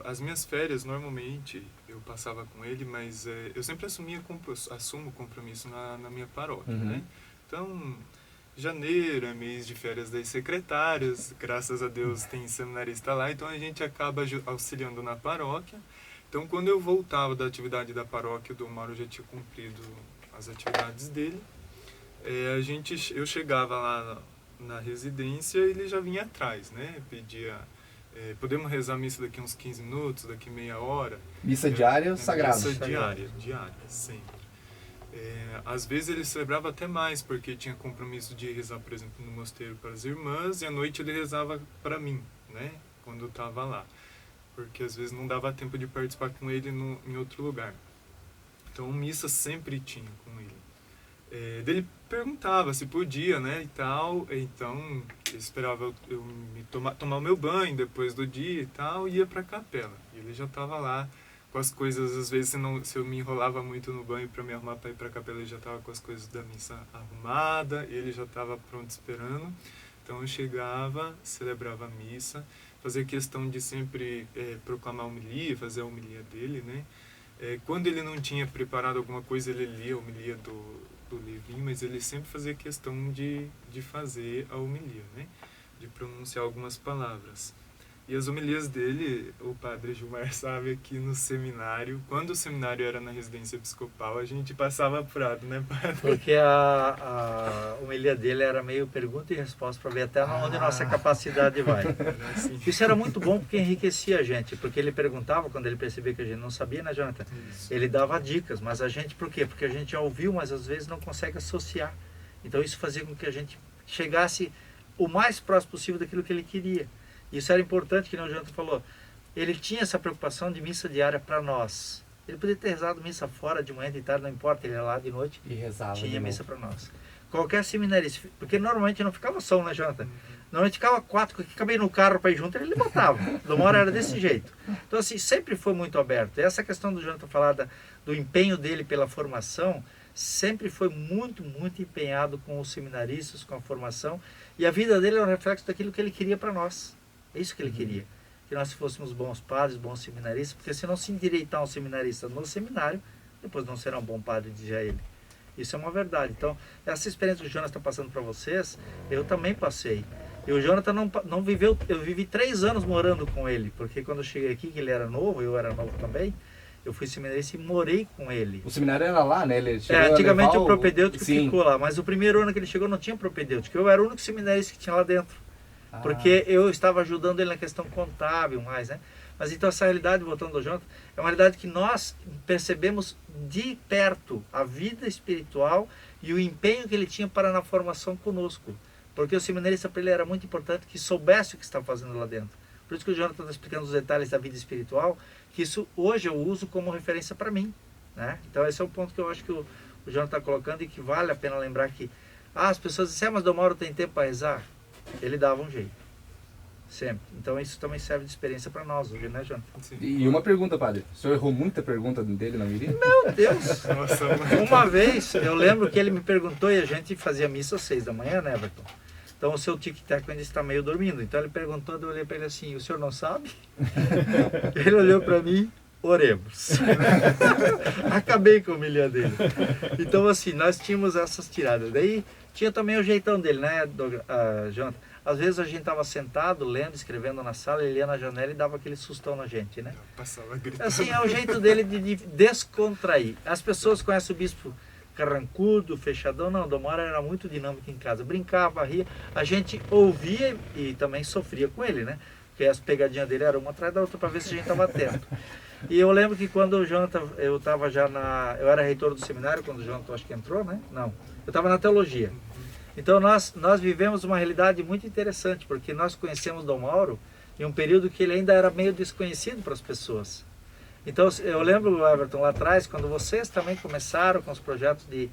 as minhas férias normalmente eu passava com ele, mas eu sempre assumo compromisso na minha paróquia, né? Então, janeiro é mês de férias das secretárias, graças a Deus tem seminarista lá, então a gente acaba auxiliando na paróquia. Então, quando eu voltava da atividade da paróquia, o Dom Mauro já tinha cumprido as atividades dele, eu chegava lá na residência e ele já vinha atrás, né? Pedia, podemos rezar a missa daqui uns 15 minutos, daqui meia hora. Missa diária, sagrada. Missa diária, sempre. Às vezes ele celebrava até mais, porque tinha compromisso de rezar, por exemplo, no mosteiro para as irmãs, e à noite ele rezava para mim, né? Quando eu estava lá. Porque às vezes não dava tempo de participar com ele em outro lugar. Então, missa sempre tinha com ele. Ele perguntava se podia, né, e tal. Então, ele esperava eu tomar o meu banho depois do dia e tal, e ia para a capela. E ele já estava lá com as coisas, às vezes se eu me enrolava muito no banho para me arrumar para ir para a capela, ele já estava com as coisas da missa arrumada, ele já estava pronto esperando. Então eu chegava, celebrava a missa, fazia questão de sempre proclamar a homilia, fazer a homilia dele, né? Quando ele não tinha preparado alguma coisa, ele lia a homilia do livrinho, mas ele sempre fazia questão de fazer a homilia, né? De pronunciar algumas palavras. E as homilias dele, o padre Gilmar sabe, aqui no seminário, quando o seminário era na residência episcopal, a gente passava apurado, né, padre? Porque a homilia dele era meio pergunta e resposta para ver até onde nossa capacidade vai. Assim. Isso era muito bom porque enriquecia a gente, porque ele perguntava quando ele percebia que a gente não sabia, né, Jonathan? Isso. Ele dava dicas, mas a gente, por quê? Porque a gente já ouviu, mas às vezes não consegue associar. Então isso fazia com que a gente chegasse o mais próximo possível daquilo que ele queria. Isso era importante, que o Jonathan falou. Ele tinha essa preocupação de missa diária para nós. Ele podia ter rezado missa fora, de manhã, de tarde, não importa, ele ia lá de noite E rezava. tinha missa para nós. Qualquer seminarista, porque normalmente não ficava só, né, Jonathan? Normalmente ficava 4, que acabei no carro para ir junto, ele botava. Do Mauro era desse jeito. Então, assim, sempre foi muito aberto. E essa questão do Jonathan falar do empenho dele pela formação, sempre foi muito, muito empenhado com os seminaristas, com a formação. E a vida dele era um reflexo daquilo que ele queria para nós. É isso que ele queria. Que nós fôssemos bons padres, bons seminaristas, porque se não se endireitar um seminarista no seminário, depois não será um bom padre, dizia ele. Isso é uma verdade. Então, essa experiência que o Jonathan está passando para vocês, eu também passei. E o Jonathan não viveu, eu vivi 3 anos morando com ele, porque quando eu cheguei aqui, que ele era novo, eu era novo também, eu fui seminarista e morei com ele. O seminário era lá, né? Ele chegou Antigamente a o propedêutico Sim. ficou lá, mas o primeiro ano que ele chegou não tinha propedêutico. Eu era o único seminarista que tinha lá dentro. Porque eu estava ajudando ele na questão contábil mais, né? Mas então essa realidade, voltando ao Jonathan, é uma realidade que nós percebemos de perto a vida espiritual e o empenho que ele tinha para na formação conosco. Porque o seminarista para ele era muito importante que soubesse o que estava fazendo lá dentro. Por isso que o Jonathan está explicando os detalhes da vida espiritual, que isso hoje eu uso como referência para mim, né? Então esse é o ponto que eu acho que o Jonathan está colocando e que vale a pena lembrar que as pessoas dizem, mas Dom Mauro tem tempo para rezar? Ele dava um jeito. Sempre. Então isso também serve de experiência para nós hoje, né, Jonathan? Sim. E uma pergunta, padre. O senhor errou muita pergunta dele na homilia? Meu Deus! Nossa, Uma vez, eu lembro que ele me perguntou e a gente fazia missa às 6 da manhã, né, Everton? Então o seu tic-tac ainda está meio dormindo. Então ele perguntou, eu olhei para ele assim, o senhor não sabe? Ele olhou para mim, oremos. Acabei com a humilha dele. Então, assim, nós tínhamos essas tiradas. Daí tinha também o jeitão dele, né, Jonathan? Às vezes a gente estava sentado, lendo, escrevendo na sala, ele ia na janela e dava aquele sustão na gente, né? Passava gritando. Assim, é o jeito dele de descontrair. As pessoas conhecem o bispo carrancudo, fechadão. Não, Dom Mauro era muito dinâmico em casa. Brincava, ria. A gente ouvia e também sofria com ele, né? Porque as pegadinhas dele eram uma atrás da outra para ver se a gente estava atento. E eu lembro que quando o Jonathan, eu estava já eu era reitor do seminário, quando o Jonathan acho que entrou, né? Não, eu estava na teologia. Então nós vivemos uma realidade muito interessante, porque nós conhecemos Dom Mauro em um período que ele ainda era meio desconhecido para as pessoas. Então eu lembro, Everton, lá atrás, quando vocês também começaram com os projetos de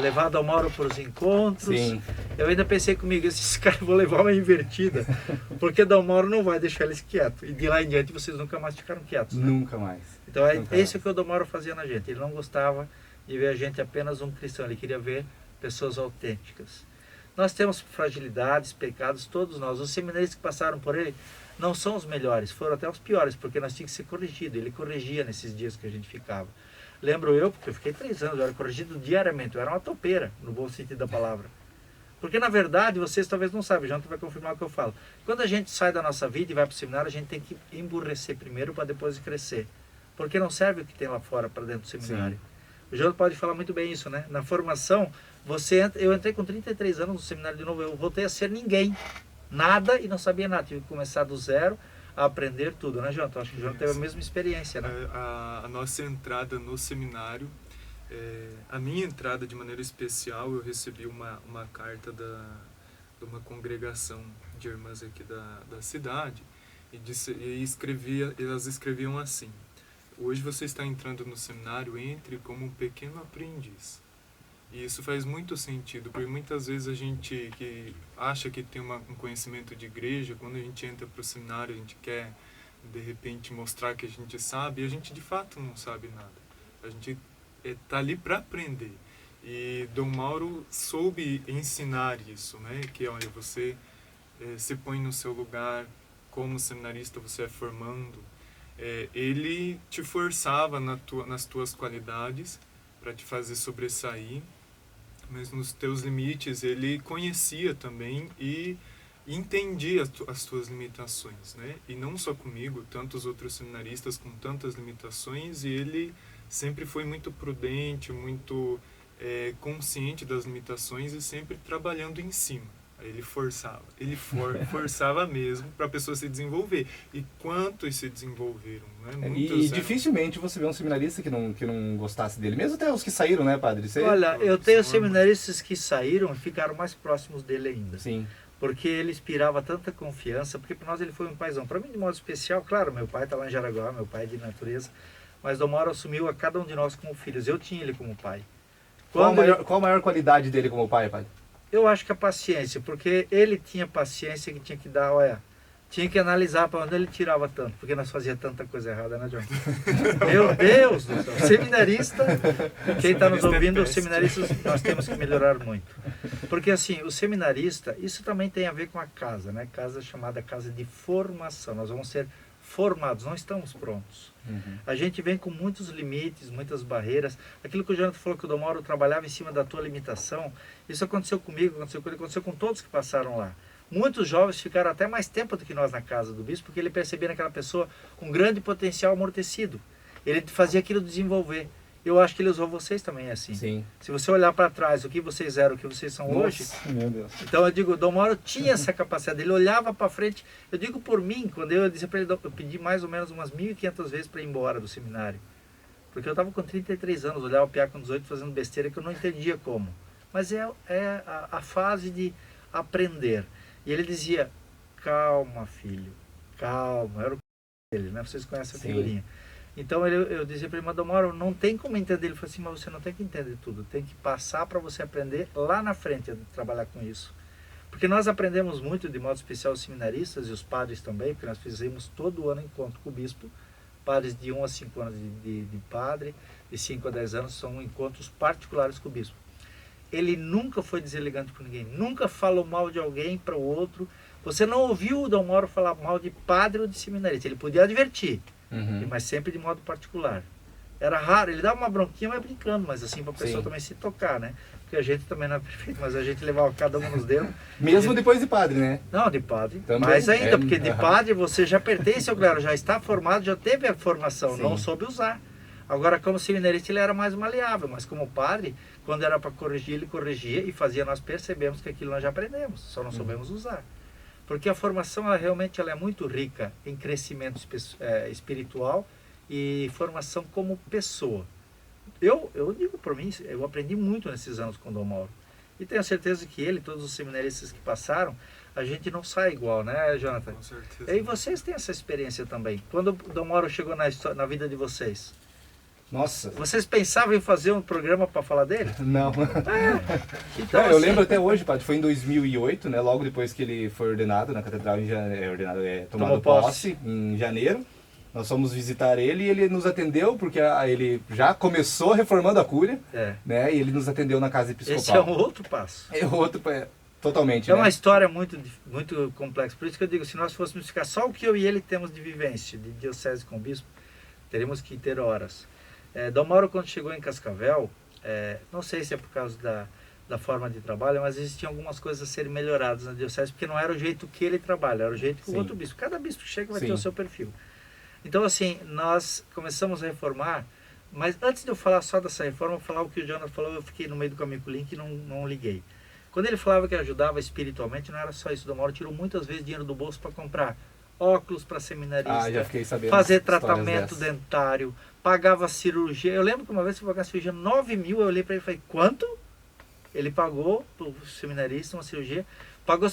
levar Dom Mauro para os encontros, Sim. eu ainda pensei comigo, esses caras vão levar uma invertida, porque Dom Mauro não vai deixar eles quietos. E de lá em diante vocês nunca mais ficaram quietos, né? Nunca mais. Então Nunca é isso que o Dom Mauro fazia na gente. Ele não gostava de ver a gente apenas um cristão, ele queria ver pessoas autênticas. Nós temos fragilidades, pecados, todos nós. Os seminaristas que passaram por ele não são os melhores, foram até os piores, porque nós tínhamos que ser corrigidos. Ele corrigia nesses dias que a gente ficava. Lembro eu, porque eu fiquei 3 anos, eu era corrigido diariamente, eu era uma topeira, no bom sentido da palavra. Porque na verdade, vocês talvez não sabem, Jonathan vai confirmar o que eu falo. Quando a gente sai da nossa vida e vai para o seminário, a gente tem que emburrecer primeiro para depois crescer. Porque não serve o que tem lá fora para dentro do seminário. Sim. O Jonathan pode falar muito bem isso, né? Na formação, eu entrei com 33 anos no seminário de novo, eu voltei a ser ninguém. Nada e não sabia nada. Tive que começar do zero a aprender tudo, né, Jonathan? Acho que o Jonathan teve a mesma experiência, né? A nossa entrada no seminário, a minha entrada de maneira especial, eu recebi uma carta de uma congregação de irmãs aqui da cidade e elas escreviam assim: hoje você está entrando no seminário, entre como um pequeno aprendiz. E isso faz muito sentido, porque muitas vezes a gente que acha que tem um conhecimento de igreja, quando a gente entra para o seminário, a gente quer, de repente, mostrar que a gente sabe, e a gente de fato não sabe nada. A gente está ali para aprender. E Dom Mauro soube ensinar isso, né? Que, olha, você se põe no seu lugar, como seminarista você é formando. Ele te forçava nas tuas qualidades para te fazer sobressair, mas nos teus limites ele conhecia também e entendia as tuas limitações, né? E não só comigo, tantos outros seminaristas com tantas limitações, e ele sempre foi muito prudente, muito consciente das limitações e sempre trabalhando em cima. Ele forçava, forçava mesmo para a pessoa se desenvolver. E quantos se desenvolveram, né? E dificilmente você vê um seminarista que não gostasse dele, mesmo até os que saíram, né, padre? Olha, eu tenho seminaristas que saíram e ficaram mais próximos dele ainda. Sim. Porque ele inspirava tanta confiança, porque para nós ele foi um paizão. Para mim, de modo especial, claro, meu pai está lá em Jaraguá, meu pai é de natureza, mas Dom Mauro assumiu a cada um de nós como filhos. Eu tinha ele como pai. Qual a maior qualidade dele como pai, padre? Eu acho que a paciência, porque ele tinha paciência que tinha que dar, olha, tinha que analisar para onde ele tirava tanto, porque nós fazíamos tanta coisa errada, né, John? Meu Deus do céu, seminarista, quem está nos ouvindo, os seminaristas, nós temos que melhorar muito. Porque assim, o seminarista, isso também tem a ver com a casa, né? Casa chamada casa de formação, nós vamos ser formados, não estamos prontos. A gente vem com muitos limites, muitas barreiras. Aquilo que o Jonathan falou, que o Dom Mauro trabalhava em cima da tua limitação, isso aconteceu comigo, aconteceu com todos que passaram lá. Muitos jovens ficaram até mais tempo do que nós na casa do bispo, porque ele percebia naquela pessoa um grande potencial amortecido. Ele fazia aquilo desenvolver. Eu acho que ele usou vocês também assim. Sim. Se você olhar para trás, o que vocês eram, o que vocês são hoje... Meu Deus. Então eu digo, o Dom Mauro tinha essa capacidade, ele olhava para frente. Eu digo por mim, quando eu disse para ele, eu pedi mais ou menos umas 1.500 vezes para ir embora do seminário. Porque eu estava com 33 anos, olhava o piá com 18 fazendo besteira que eu não entendia como. Mas é a fase de aprender. E ele dizia, calma filho, calma. Era o dele, né? Vocês conhecem a figurinha. Então eu dizia para ele, mas Dom Mauro, não tem como entender. Ele falou assim, mas você não tem que entender tudo, tem que passar para você aprender lá na frente a trabalhar com isso. Porque nós aprendemos muito, de modo especial os seminaristas e os padres também, porque nós fizemos todo ano encontro com o bispo. Padres de 1 a 5 anos de padre, de 5 a 10 anos, são encontros particulares com o bispo. Ele nunca foi deselegante com ninguém, nunca falou mal de alguém para o outro. Você não ouviu o Dom Mauro falar mal de padre ou de seminarista, ele podia advertir. mas sempre de modo particular. Era raro, ele dava uma bronquinha, mas brincando, mas assim, para a pessoa Sim. também se tocar, né? Porque a gente também não é perfeito, mas a gente levava cada um nos dedos. Mesmo depois de padre, né? Não, de padre. Também, Mais ainda, porque de aham. padre você já pertence ao clero, já está formado, já teve a formação, Sim. não soube usar. Agora, como seminarista, ele era mais maleável, mas como padre, quando era para corrigir, ele corrigia e fazia nós percebemos que aquilo nós já aprendemos, só não soubemos usar. Porque a formação, ela realmente ela é muito rica em crescimento espiritual e formação como pessoa. Eu digo por mim, eu aprendi muito nesses anos com o Dom Mauro. E tenho certeza que ele, todos os seminaristas que passaram, a gente não sai igual, né, Jonathan? Com certeza. E vocês têm essa experiência também. Quando o Dom Mauro chegou na vida de vocês, Nossa. vocês pensavam em fazer um programa para falar dele? Não. Então, Não, eu assim, lembro até hoje, padre, foi em 2008, né? Logo depois que ele foi ordenado na catedral, tomado Tomou posse. posse em janeiro. Nós fomos visitar ele e ele nos atendeu, porque ele já começou reformando a cúria, né? E ele nos atendeu na casa episcopal. esse é um outro passo. É outro, totalmente, É né? uma história muito complexa. Por isso que eu digo, se nós fôssemos ficar só o que eu e ele temos de vivência, de diocese com bispo, teríamos que ter horas. Dom Mauro, quando chegou em Cascavel, não sei se é por causa da forma de trabalho, mas existiam algumas coisas a serem melhoradas na diocese, porque não era o jeito que ele trabalha, era o jeito que o Sim. outro bispo. Cada bispo que chega vai Sim. ter o seu perfil. Então, assim, nós começamos a reformar, mas antes de eu falar só dessa reforma, eu vou falar o que o Jonas falou, eu fiquei no meio do caminho com o link e não liguei. Quando ele falava que ajudava espiritualmente, não era só isso. Dom Mauro tirou muitas vezes dinheiro do bolso para comprar óculos para seminarista, Já fiquei sabendo. fazer histórias tratamento dessas. dentário, pagava cirurgia. Eu lembro que uma vez eu fui pagar cirurgia 9 mil, eu olhei para ele e falei, quanto? Ele pagou para o seminarista uma cirurgia, pagou a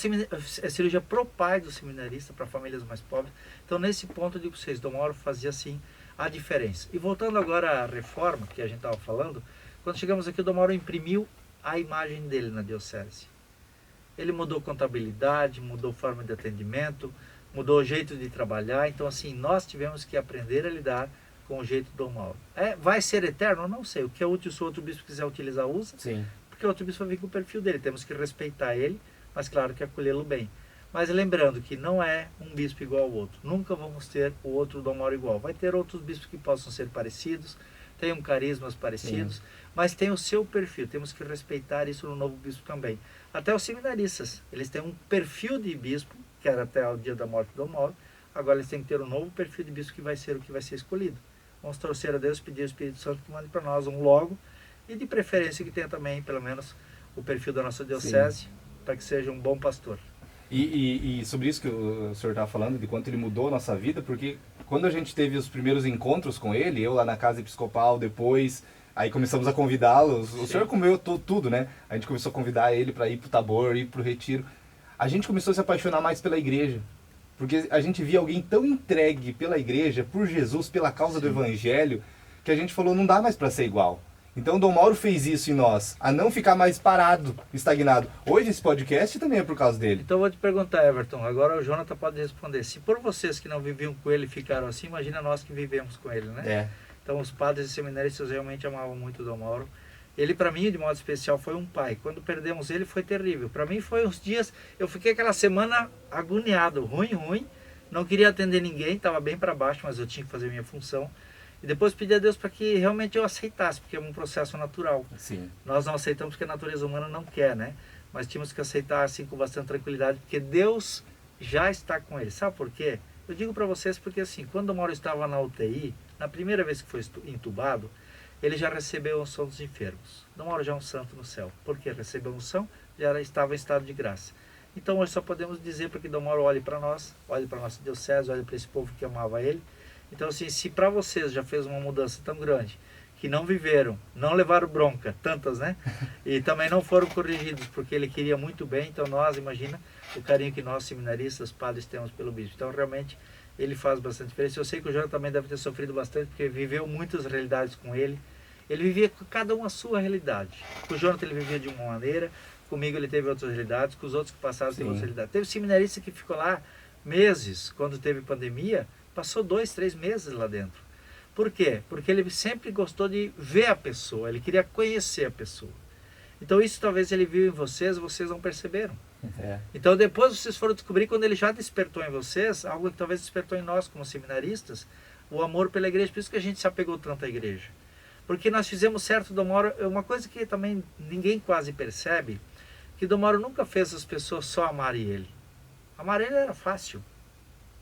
cirurgia pro pai do seminarista, para famílias mais pobres. Então, nesse ponto, eu digo para vocês, Dom Mauro fazia assim a diferença. E voltando agora à reforma, que a gente estava falando, quando chegamos aqui, o Dom Mauro imprimiu a imagem dele na diocese. Ele mudou contabilidade, mudou forma de atendimento, mudou o jeito de trabalhar. Então, assim, nós tivemos que aprender a lidar com o jeito do Dom Mauro. Vai ser eterno? Eu não sei. O que é útil, se o outro bispo quiser utilizar, usa. Sim. Porque o outro bispo vai vir com o perfil dele. Temos que respeitar ele, mas claro que acolhê-lo bem. Mas lembrando que não é um bispo igual ao outro. Nunca vamos ter o outro Dom Mauro igual. Vai ter outros bispos que possam ser parecidos, tenham carismas parecidos, mas tem o seu perfil. Temos que respeitar isso no novo bispo também. Até os seminaristas, eles têm um perfil de bispo, que era até o dia da morte do Dom Mauro. Agora eles têm que ter um novo perfil de bispo que vai ser o que vai ser escolhido. Vamos torcer a Deus, pedir ao Espírito Santo que mande para nós um logo, e de preferência que tenha também, pelo menos, o perfil da nossa diocese, para que seja um bom pastor. E sobre isso que o senhor estava falando, de quanto ele mudou a nossa vida, porque quando a gente teve os primeiros encontros com ele, eu lá na casa episcopal, depois, aí começamos a convidá-lo, o senhor comeu tudo, né? A gente começou a convidar ele para ir para o Tabor, ir para o Retiro. A gente começou a se apaixonar mais pela igreja, porque a gente via alguém tão entregue pela igreja, por Jesus, pela causa do Evangelho, que a gente falou, não dá mais para ser igual. Então, Dom Mauro fez isso em nós, a não ficar mais parado, estagnado. Hoje esse podcast também é por causa dele. Então eu vou te perguntar, Everton, agora o Jonathan pode responder. Se por vocês que não viviam com ele ficaram assim, imagina nós que vivemos com ele, né? Então os padres e seminaristas realmente amavam muito o Dom Mauro. Ele para mim, de modo especial, foi um pai. Quando perdemos ele foi terrível. Para mim foi uns dias, eu fiquei aquela semana agoniado, ruim. Não queria atender ninguém, estava bem para baixo, mas eu tinha que fazer minha função. E depois pedi a Deus para que realmente eu aceitasse, porque é um processo natural. Sim. Nós não aceitamos porque a natureza humana não quer, né? Mas tínhamos que aceitar assim com bastante tranquilidade, porque Deus já está com ele. Sabe por quê? Eu digo para vocês porque assim, quando o Mauro estava na UTI, na primeira vez que foi entubado, ele já recebeu a unção dos enfermos. Dom Mauro já é um santo no céu. Por que recebeu a unção? Já estava em estado de graça. Então hoje só podemos dizer para que Dom Mauro olhe para nós, olhe para a nossa diocese, olhe para esse povo que amava ele. Então, assim, se para vocês já fez uma mudança tão grande, que não viveram, não levaram bronca, tantas, né? E também não foram corrigidos, porque ele queria muito bem, então nós, imagina o carinho que nós, seminaristas, padres, temos pelo bispo. Então, realmente, ele faz bastante diferença. Eu sei que o João também deve ter sofrido bastante, porque viveu muitas realidades com ele. Ele vivia com cada um a sua realidade. Com o Jonathan ele vivia de uma maneira, comigo ele teve outras realidades, com os outros que passaram teve outras realidades. Teve seminarista que ficou lá meses, quando teve pandemia, passou 2, 3 meses lá dentro. Por quê? Porque ele sempre gostou de ver a pessoa, ele queria conhecer a pessoa. Então isso talvez ele viu em vocês não perceberam. Então depois vocês foram descobrir, quando ele já despertou em vocês, algo que talvez despertou em nós como seminaristas, o amor pela igreja. Por isso que a gente se apegou tanto à igreja. Porque nós fizemos certo, Dom Mauro, uma coisa que também ninguém quase percebe, que Dom Mauro nunca fez as pessoas só amarem ele. Amar ele era fácil.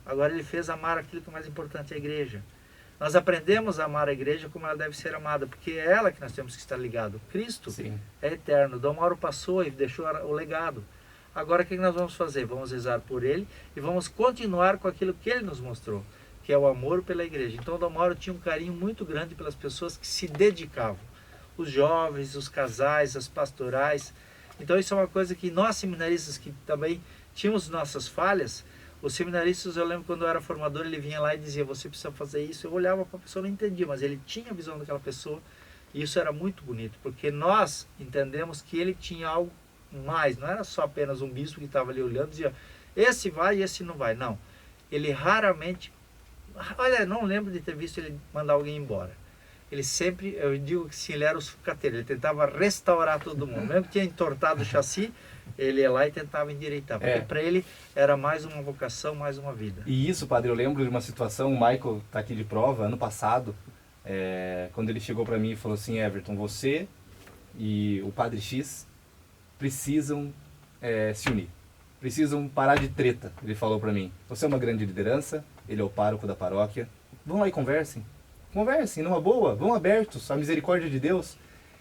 Agora ele fez amar aquilo que é mais importante, a igreja. Nós aprendemos a amar a igreja como ela deve ser amada, porque é ela que nós temos que estar ligado. Cristo Sim. é eterno. Dom Mauro passou e deixou o legado. Agora o que nós vamos fazer? Vamos rezar por ele e vamos continuar com aquilo que ele nos mostrou, que é o amor pela igreja. Então Dom Mauro tinha um carinho muito grande pelas pessoas que se dedicavam. Os jovens, os casais, as pastorais. Então isso é uma coisa que nós seminaristas, que também tínhamos nossas falhas, os seminaristas, eu lembro quando eu era formador, ele vinha lá e dizia, você precisa fazer isso. Eu olhava para a pessoa, não entendia, mas ele tinha a visão daquela pessoa e isso era muito bonito, porque nós entendemos que ele tinha algo mais, não era só apenas um bispo que estava ali olhando e dizia, esse vai e esse não vai. Não, ele raramente, olha, não lembro de ter visto ele mandar alguém embora. Ele sempre, eu digo que sim, ele era o sucateiro, ele tentava restaurar todo mundo, mesmo que tinha entortado o chassi, ele ia lá e tentava endireitar, porque para ele era mais uma vocação, mais uma vida. E isso, padre, eu lembro de uma situação, o Michael está aqui de prova, ano passado, quando ele chegou para mim e falou assim, Everton, você e o Padre X precisam se unir, precisam parar de treta, ele falou para mim. Você é uma grande liderança, ele é o pároco da paróquia, vão lá e conversem, numa boa, vão abertos, à misericórdia de Deus.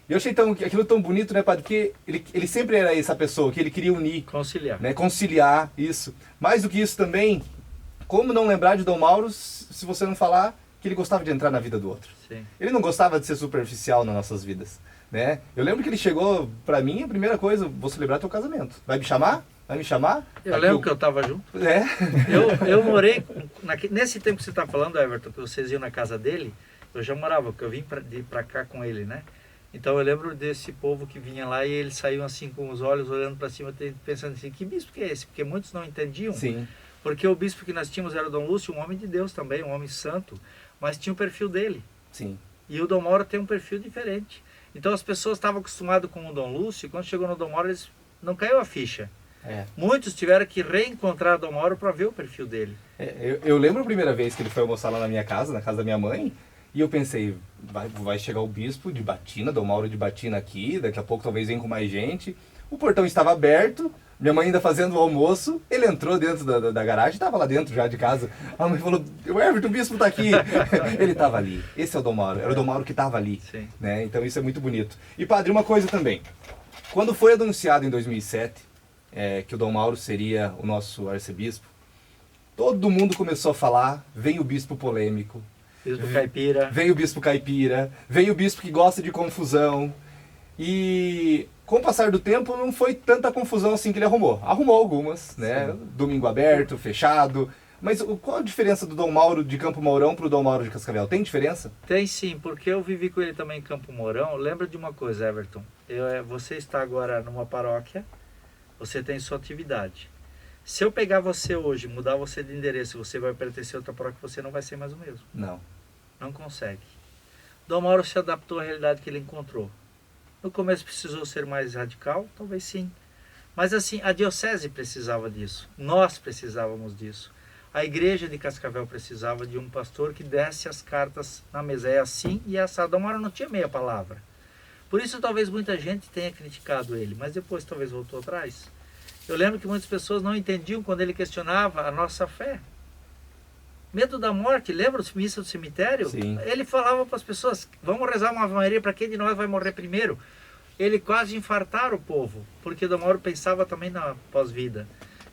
E eu achei aquilo tão bonito, né, padre? Porque ele sempre era essa pessoa que ele queria unir. Conciliar. Né, conciliar, isso. Mais do que isso também, como não lembrar de Dom Mauro se você não falar que ele gostava de entrar na vida do outro. Sim. Ele não gostava de ser superficial nas nossas vidas. Né? Eu lembro que ele chegou pra mim, a primeira coisa, vou celebrar teu casamento. Vai me chamar? Vai me chamar? Eu lembro que eu estava junto. Eu morei, nesse tempo que você está falando, Everton, que vocês iam na casa dele, eu já morava, porque eu vim para cá com ele, né? Então eu lembro desse povo que vinha lá e eles saíam assim com os olhos olhando para cima, pensando assim, que bispo que é esse? Porque muitos não entendiam. Sim. Porque o bispo que nós tínhamos era o Dom Lúcio, um homem de Deus também, um homem santo, mas tinha o perfil dele. Sim. E o Dom Mauro tem um perfil diferente. Então as pessoas estavam acostumadas com o Dom Lúcio, e quando chegou no Dom Mauro eles não caiu a ficha. Muitos tiveram que reencontrar o Dom Mauro para ver o perfil dele. Eu lembro a primeira vez que ele foi almoçar lá na minha casa, na casa da minha mãe, e eu pensei, vai chegar o bispo de Batina, Dom Mauro de Batina aqui, daqui a pouco talvez venha com mais gente. O portão estava aberto, minha mãe ainda fazendo o almoço, ele entrou dentro da garagem, estava lá dentro já de casa. A mãe falou, o Everton, o bispo está aqui. Ele estava ali, esse é o Dom Mauro, era o Dom Mauro que estava ali. Né? Então isso é muito bonito. E padre, uma coisa também, quando foi anunciado em 2007 que o Dom Mauro seria o nosso arcebispo, todo mundo começou a falar, vem o bispo polêmico, Bispo caipira. Vem o bispo caipira, vem o bispo que gosta de confusão. E com o passar do tempo não foi tanta confusão assim que ele arrumou. Arrumou algumas, né? Domingo aberto, fechado. Mas qual a diferença do Dom Mauro de Campo Mourão para o Dom Mauro de Cascavel? Tem diferença? Tem sim, porque eu vivi com ele também em Campo Mourão. Lembra de uma coisa, Everton. Você está agora numa paróquia, você tem sua atividade. Se eu pegar você hoje, mudar você de endereço, você vai pertencer a outra paróquia, você não vai ser mais o mesmo. Não. Não consegue. Dom Mauro se adaptou à realidade que ele encontrou. No começo precisou ser mais radical? Talvez sim. Mas assim, a diocese precisava disso. Nós precisávamos disso. A igreja de Cascavel precisava de um pastor que desse as cartas na mesa. É assim e é assado. Dom Mauro não tinha meia palavra. Por isso talvez muita gente tenha criticado ele, mas depois talvez voltou atrás. Eu lembro que muitas pessoas não entendiam quando ele questionava a nossa fé. Medo da morte, lembra a missa do cemitério? Sim. Ele falava para as pessoas, vamos rezar uma Ave Maria, para quem de nós vai morrer primeiro? Ele quase infartara o povo, porque Dom Mauro pensava também na pós-vida.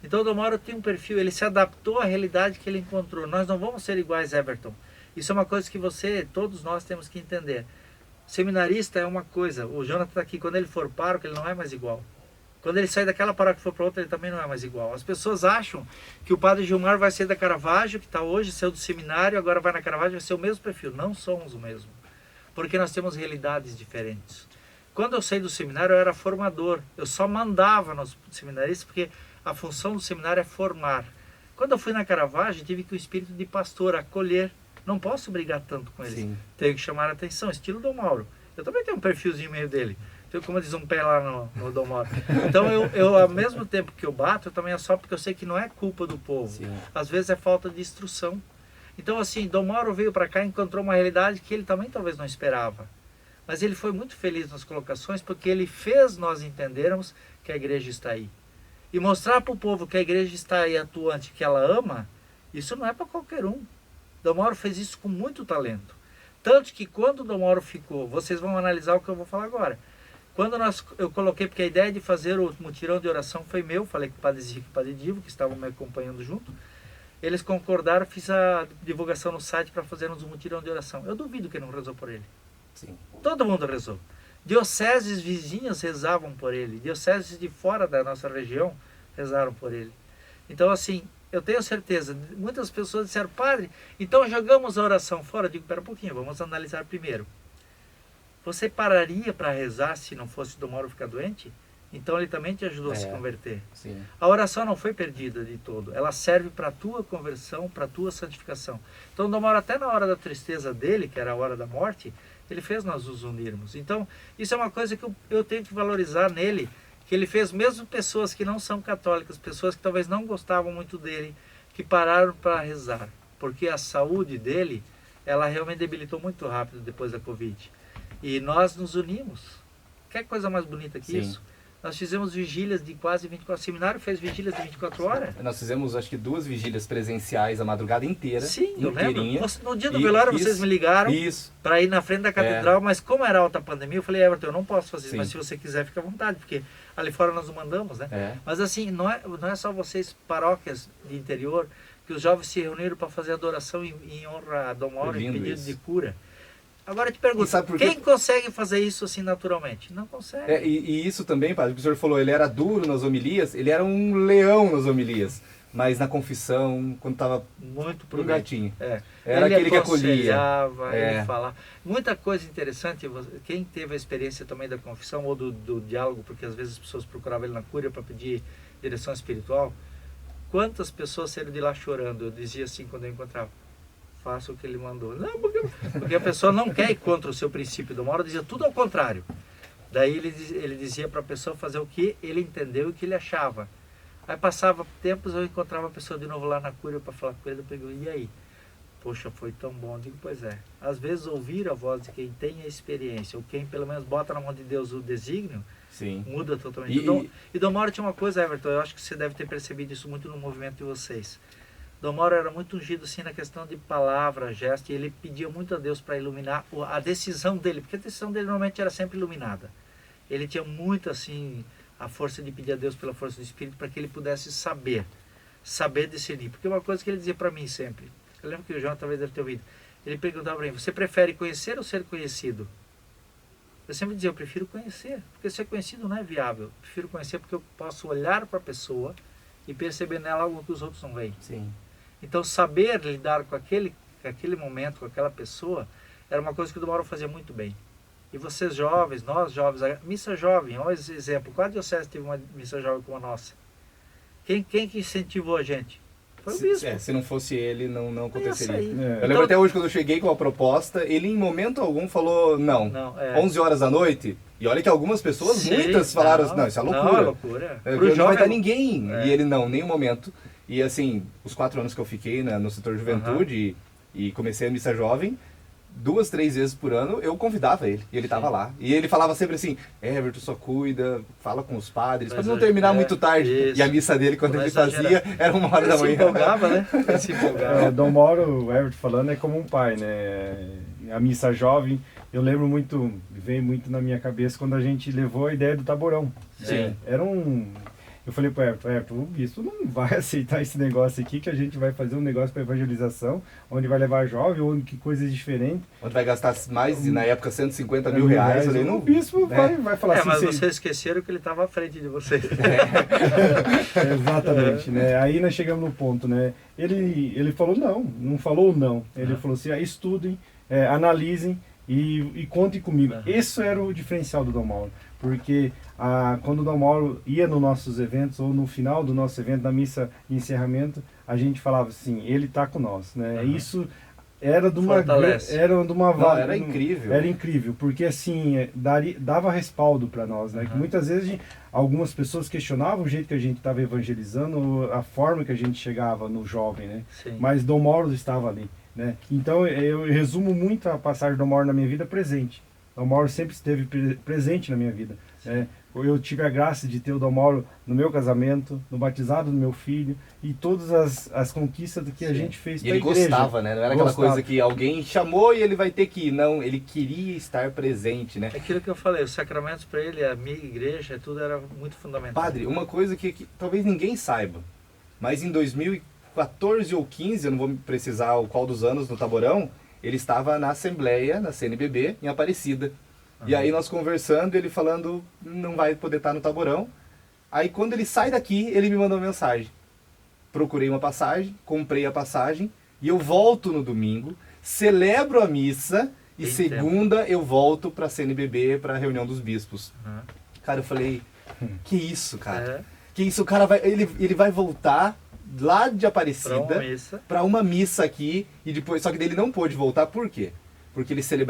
Então Dom Mauro tinha um perfil, ele se adaptou à realidade que ele encontrou. Nós não vamos ser iguais, Everton. Isso é uma coisa que todos nós temos que entender. Seminarista é uma coisa, o Jonathan está aqui, quando ele for pároco, ele não é mais igual. Quando ele sai daquela paróquia e for para outra, ele também não é mais igual. As pessoas acham que o padre Gilmar vai ser da Caravaggio, que está hoje, saiu do seminário, agora vai na Caravaggio, vai ser o mesmo perfil. Não somos o mesmo. Porque nós temos realidades diferentes. Quando eu saí do seminário, eu era formador. Eu só mandava nos seminaristas, porque a função do seminário é formar. Quando eu fui na Caravaggio, tive que o espírito de pastor, acolher. Não posso brigar tanto com eles. Sim. Tenho que chamar a atenção. Estilo Dom Mauro. Eu também tenho um perfilzinho meio dele. Como diz um pé lá no Dom Mauro. Então eu ao mesmo tempo que eu bato, eu também é só porque eu sei que não é culpa do povo. Sim. Às vezes é falta de instrução. Então assim, Dom Mauro veio para cá e encontrou uma realidade que ele também talvez não esperava. Mas ele foi muito feliz nas colocações porque ele fez nós entendermos que a igreja está aí. E mostrar para o povo que a igreja está aí atuante, que ela ama, isso não é para qualquer um. Dom Mauro fez isso com muito talento. Tanto que quando Dom Mauro ficou, vocês vão analisar o que eu vou falar agora. Quando eu coloquei, porque a ideia de fazer o mutirão de oração foi meu, falei com o Padre Zico e o Padre Divo, que estavam me acompanhando junto. Eles concordaram, fiz a divulgação no site para fazermos um mutirão de oração. Eu duvido que não rezou por ele. Sim. Todo mundo rezou. Dioceses vizinhas rezavam por ele. Dioceses de fora da nossa região rezaram por ele. Então, assim, eu tenho certeza, muitas pessoas disseram, padre, então jogamos a oração fora. Eu digo, pera um pouquinho, vamos analisar primeiro. Você pararia para rezar se não fosse Dom Mauro ficar doente? Então ele também te ajudou a se converter. Sim. A oração não foi perdida de todo. Ela serve para a tua conversão, para a tua santificação. Então Dom Mauro, até na hora da tristeza dele, que era a hora da morte, ele fez nós nos unirmos. Então isso é uma coisa que eu tenho que valorizar nele, que ele fez mesmo pessoas que não são católicas, pessoas que talvez não gostavam muito dele, que pararam para rezar. Porque a saúde dele, ela realmente debilitou muito rápido depois da Covid. E nós nos unimos. Quer coisa mais bonita que isso? Nós fizemos vigílias de quase 24 horas. O seminário fez vigílias de 24 horas. Nós fizemos, acho que 2 vigílias presenciais a madrugada inteira. Sim, eu lembro. inteirinha. No dia do velório vocês me ligaram para ir na frente da catedral, mas como era alta pandemia, eu falei, Everton, eu não posso fazer isso, mas se você quiser, fica à vontade, porque ali fora nós o mandamos, né? Mas assim, não é só vocês, paróquias de interior, que os jovens se reuniram para fazer adoração em honra a Dom Mauro, em pedido de cura. Agora eu te pergunto, quem consegue fazer isso assim naturalmente? Não consegue. E isso também, padre, o que o senhor falou, ele era duro nas homilias, ele era um leão nas homilias, mas na confissão, quando estava muito um gatinho. Era ele aquele que acolhia. Ele falava. Muita coisa interessante, quem teve a experiência também da confissão ou do diálogo, porque às vezes as pessoas procuravam ele na cúria para pedir direção espiritual, quantas pessoas saíram de lá chorando? Eu dizia assim quando eu encontrava, faça o que ele mandou. Não, porque a pessoa não quer ir contra o seu princípio. Dom Mauro dizia tudo ao contrário. Daí ele dizia para a pessoa fazer o que ele entendeu e o que ele achava. Aí passava tempos, eu encontrava a pessoa de novo lá na cúria para falar com ele, eu peguei, e aí? Poxa, foi tão bom. Eu digo, pois é. Às vezes ouvir a voz de quem tem a experiência, ou quem pelo menos bota na mão de Deus o desígnio, muda totalmente. E Dom Mauro tinha uma coisa, Everton, eu acho que você deve ter percebido isso muito no movimento de vocês. Dom Mauro era muito ungido assim na questão de palavra, gesto, e ele pedia muito a Deus para iluminar a decisão dele, porque a decisão dele normalmente era sempre iluminada. Ele tinha muito assim a força de pedir a Deus pela força do Espírito para que ele pudesse saber discernir. Porque uma coisa que ele dizia para mim sempre, eu lembro que o João talvez deve ter ouvido, ele perguntava para mim, você prefere conhecer ou ser conhecido? Eu sempre dizia, eu prefiro conhecer, porque ser conhecido não é viável. Eu prefiro conhecer porque eu posso olhar para a pessoa e perceber nela algo que os outros não veem. Então, saber lidar com aquele momento, com aquela pessoa, era uma coisa que o Dom Mauro fazia muito bem. E vocês jovens, nós jovens, a missa jovem, olha esse exemplo, qual diocese teve uma missa jovem como a nossa? Quem que incentivou a gente? Foi o bispo. Se não fosse ele, não aconteceria. Eu Então, lembro até hoje, quando eu cheguei com a proposta, ele em momento algum falou, não 11 horas da noite, e olha que algumas pessoas, muitas falaram, não, isso é loucura. Não, é loucura. Não vai dar ninguém. E ele, não, nenhum momento. E assim, os 4 anos que eu fiquei no setor de juventude e comecei a missa jovem, 2, 3 vezes por ano eu convidava ele, e ele estava lá. E ele falava sempre assim, Everton, só cuida, fala com os padres, para não terminar muito tarde. Isso. E a missa dele, quando ele fazia, era 1 hora da manhã. Ele se empolgava, né? Ele se empolgava. Dom Mauro, o Everton falando, é como um pai, né? A missa jovem, eu lembro muito, veio muito na minha cabeça quando a gente levou a ideia do Taborão. Era eu falei pro Everton, o bispo não vai aceitar esse negócio aqui, que a gente vai fazer um negócio para evangelização, onde vai levar jovem, onde que coisas diferentes. Onde vai gastar mais, na época, 150 mil reais. O bispo vai falar assim. Mas vocês esqueceram que ele estava à frente de vocês. Exatamente, né? Aí nós chegamos no ponto, né? Ele falou não falou não. Ele falou assim, estudem, analisem e contem comigo. Esse era o diferencial do Dom Mauro. Porque quando o Dom Mauro ia nos nossos eventos, ou no final do nosso evento, na missa de encerramento, a gente falava assim, ele está com nós, né? Isso era de uma Fortalece. Era incrível. Era incrível, porque assim, dava respaldo para nós, né? Que muitas vezes algumas pessoas questionavam o jeito que a gente estava evangelizando, a forma que a gente chegava no jovem, né? Sim. Mas Dom Mauro estava ali, né? Então eu resumo muito a passagem do Dom Mauro na minha vida presente. Dom Mauro sempre esteve presente na minha vida. Eu tive a graça de ter o Dom Mauro no meu casamento, no batizado do meu filho e todas as conquistas que a gente fez E para a ele igreja. gostava, né? Não era aquela coisa que alguém chamou e ele vai ter que ir. Não, ele queria estar presente, né? Aquilo que eu falei, os sacramentos para ele, a minha igreja, tudo era muito fundamental. Padre, uma coisa que talvez ninguém saiba, mas em 2014 ou 15, eu não vou precisar o qual dos anos, no Taborão, ele estava na Assembleia, na CNBB, em Aparecida. E aí nós conversando, ele falando, não vai poder estar no Taborão. Aí quando ele sai daqui, ele me mandou uma mensagem. Procurei uma passagem, comprei a passagem, e eu volto no domingo, celebro a missa, e Tem segunda eu volto para a CNBB, para a reunião dos bispos. Uhum. Cara, eu falei, que isso, cara? É, Que isso, o cara ele vai voltar lá de Aparecida para uma missa aqui, e depois, só que ele não pôde voltar, por quê? Porque ele seria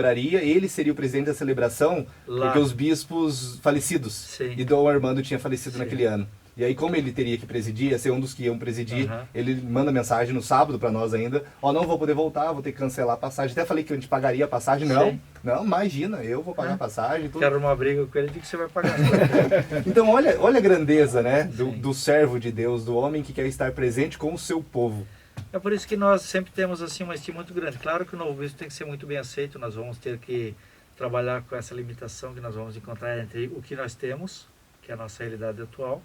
o presidente da celebração, lá. porque os bispos falecidos. Sim. E Dom Armando tinha falecido Sim. naquele ano. E aí, como ele teria que presidir, ia ser um dos que iam presidir, Uhum. ele manda mensagem no sábado para nós ainda, não vou poder voltar, vou ter que cancelar a passagem. Até falei que a gente pagaria a passagem, não. Sim. Não, imagina, eu vou pagar a passagem. Tudo. Quero uma briga com ele, digo que você vai pagar. Então, olha a grandeza, né, Sim. do servo de Deus, do homem que quer estar presente com o seu povo. É por isso que nós sempre temos assim uma estima muito grande. Claro que o novo bispo tem que ser muito bem aceito, nós vamos ter que trabalhar com essa limitação que nós vamos encontrar entre o que nós temos, que é a nossa realidade atual,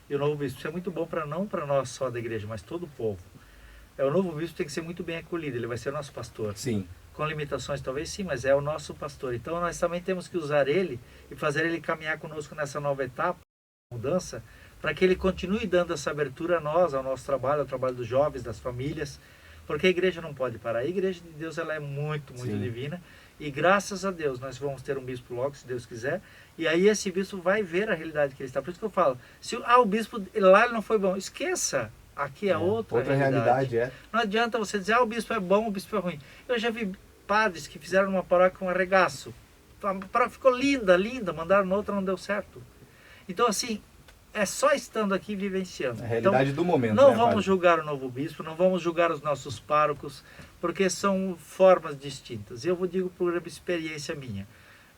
e o novo bispo. Isso é muito bom não para nós só da igreja, mas todo o povo. O novo bispo tem que ser muito bem acolhido, ele vai ser o nosso pastor. Sim. Com limitações talvez sim, mas é o nosso pastor. Então nós também temos que usar ele e fazer ele caminhar conosco nessa nova etapa, mudança, para que ele continue dando essa abertura a nós, ao nosso trabalho, ao trabalho dos jovens, das famílias, porque a igreja não pode parar. A igreja de Deus ela é muito, muito Sim. divina, e graças a Deus nós vamos ter um bispo logo, se Deus quiser, e aí esse bispo vai ver a realidade que ele está. Por isso que eu falo, se o bispo lá ele não foi bom, esqueça, aqui é outra realidade. Não adianta você dizer, o bispo é bom, o bispo é ruim. Eu já vi padres que fizeram uma paróquia com arregaço, a paróquia ficou linda, linda, mandaram noutra, não deu certo. Então assim, é só estando aqui vivenciando. A realidade do momento. Não né, vamos padre? julgar o novo bispo, não vamos julgar os nossos párocos, porque são formas distintas. Eu vou digo por experiência minha.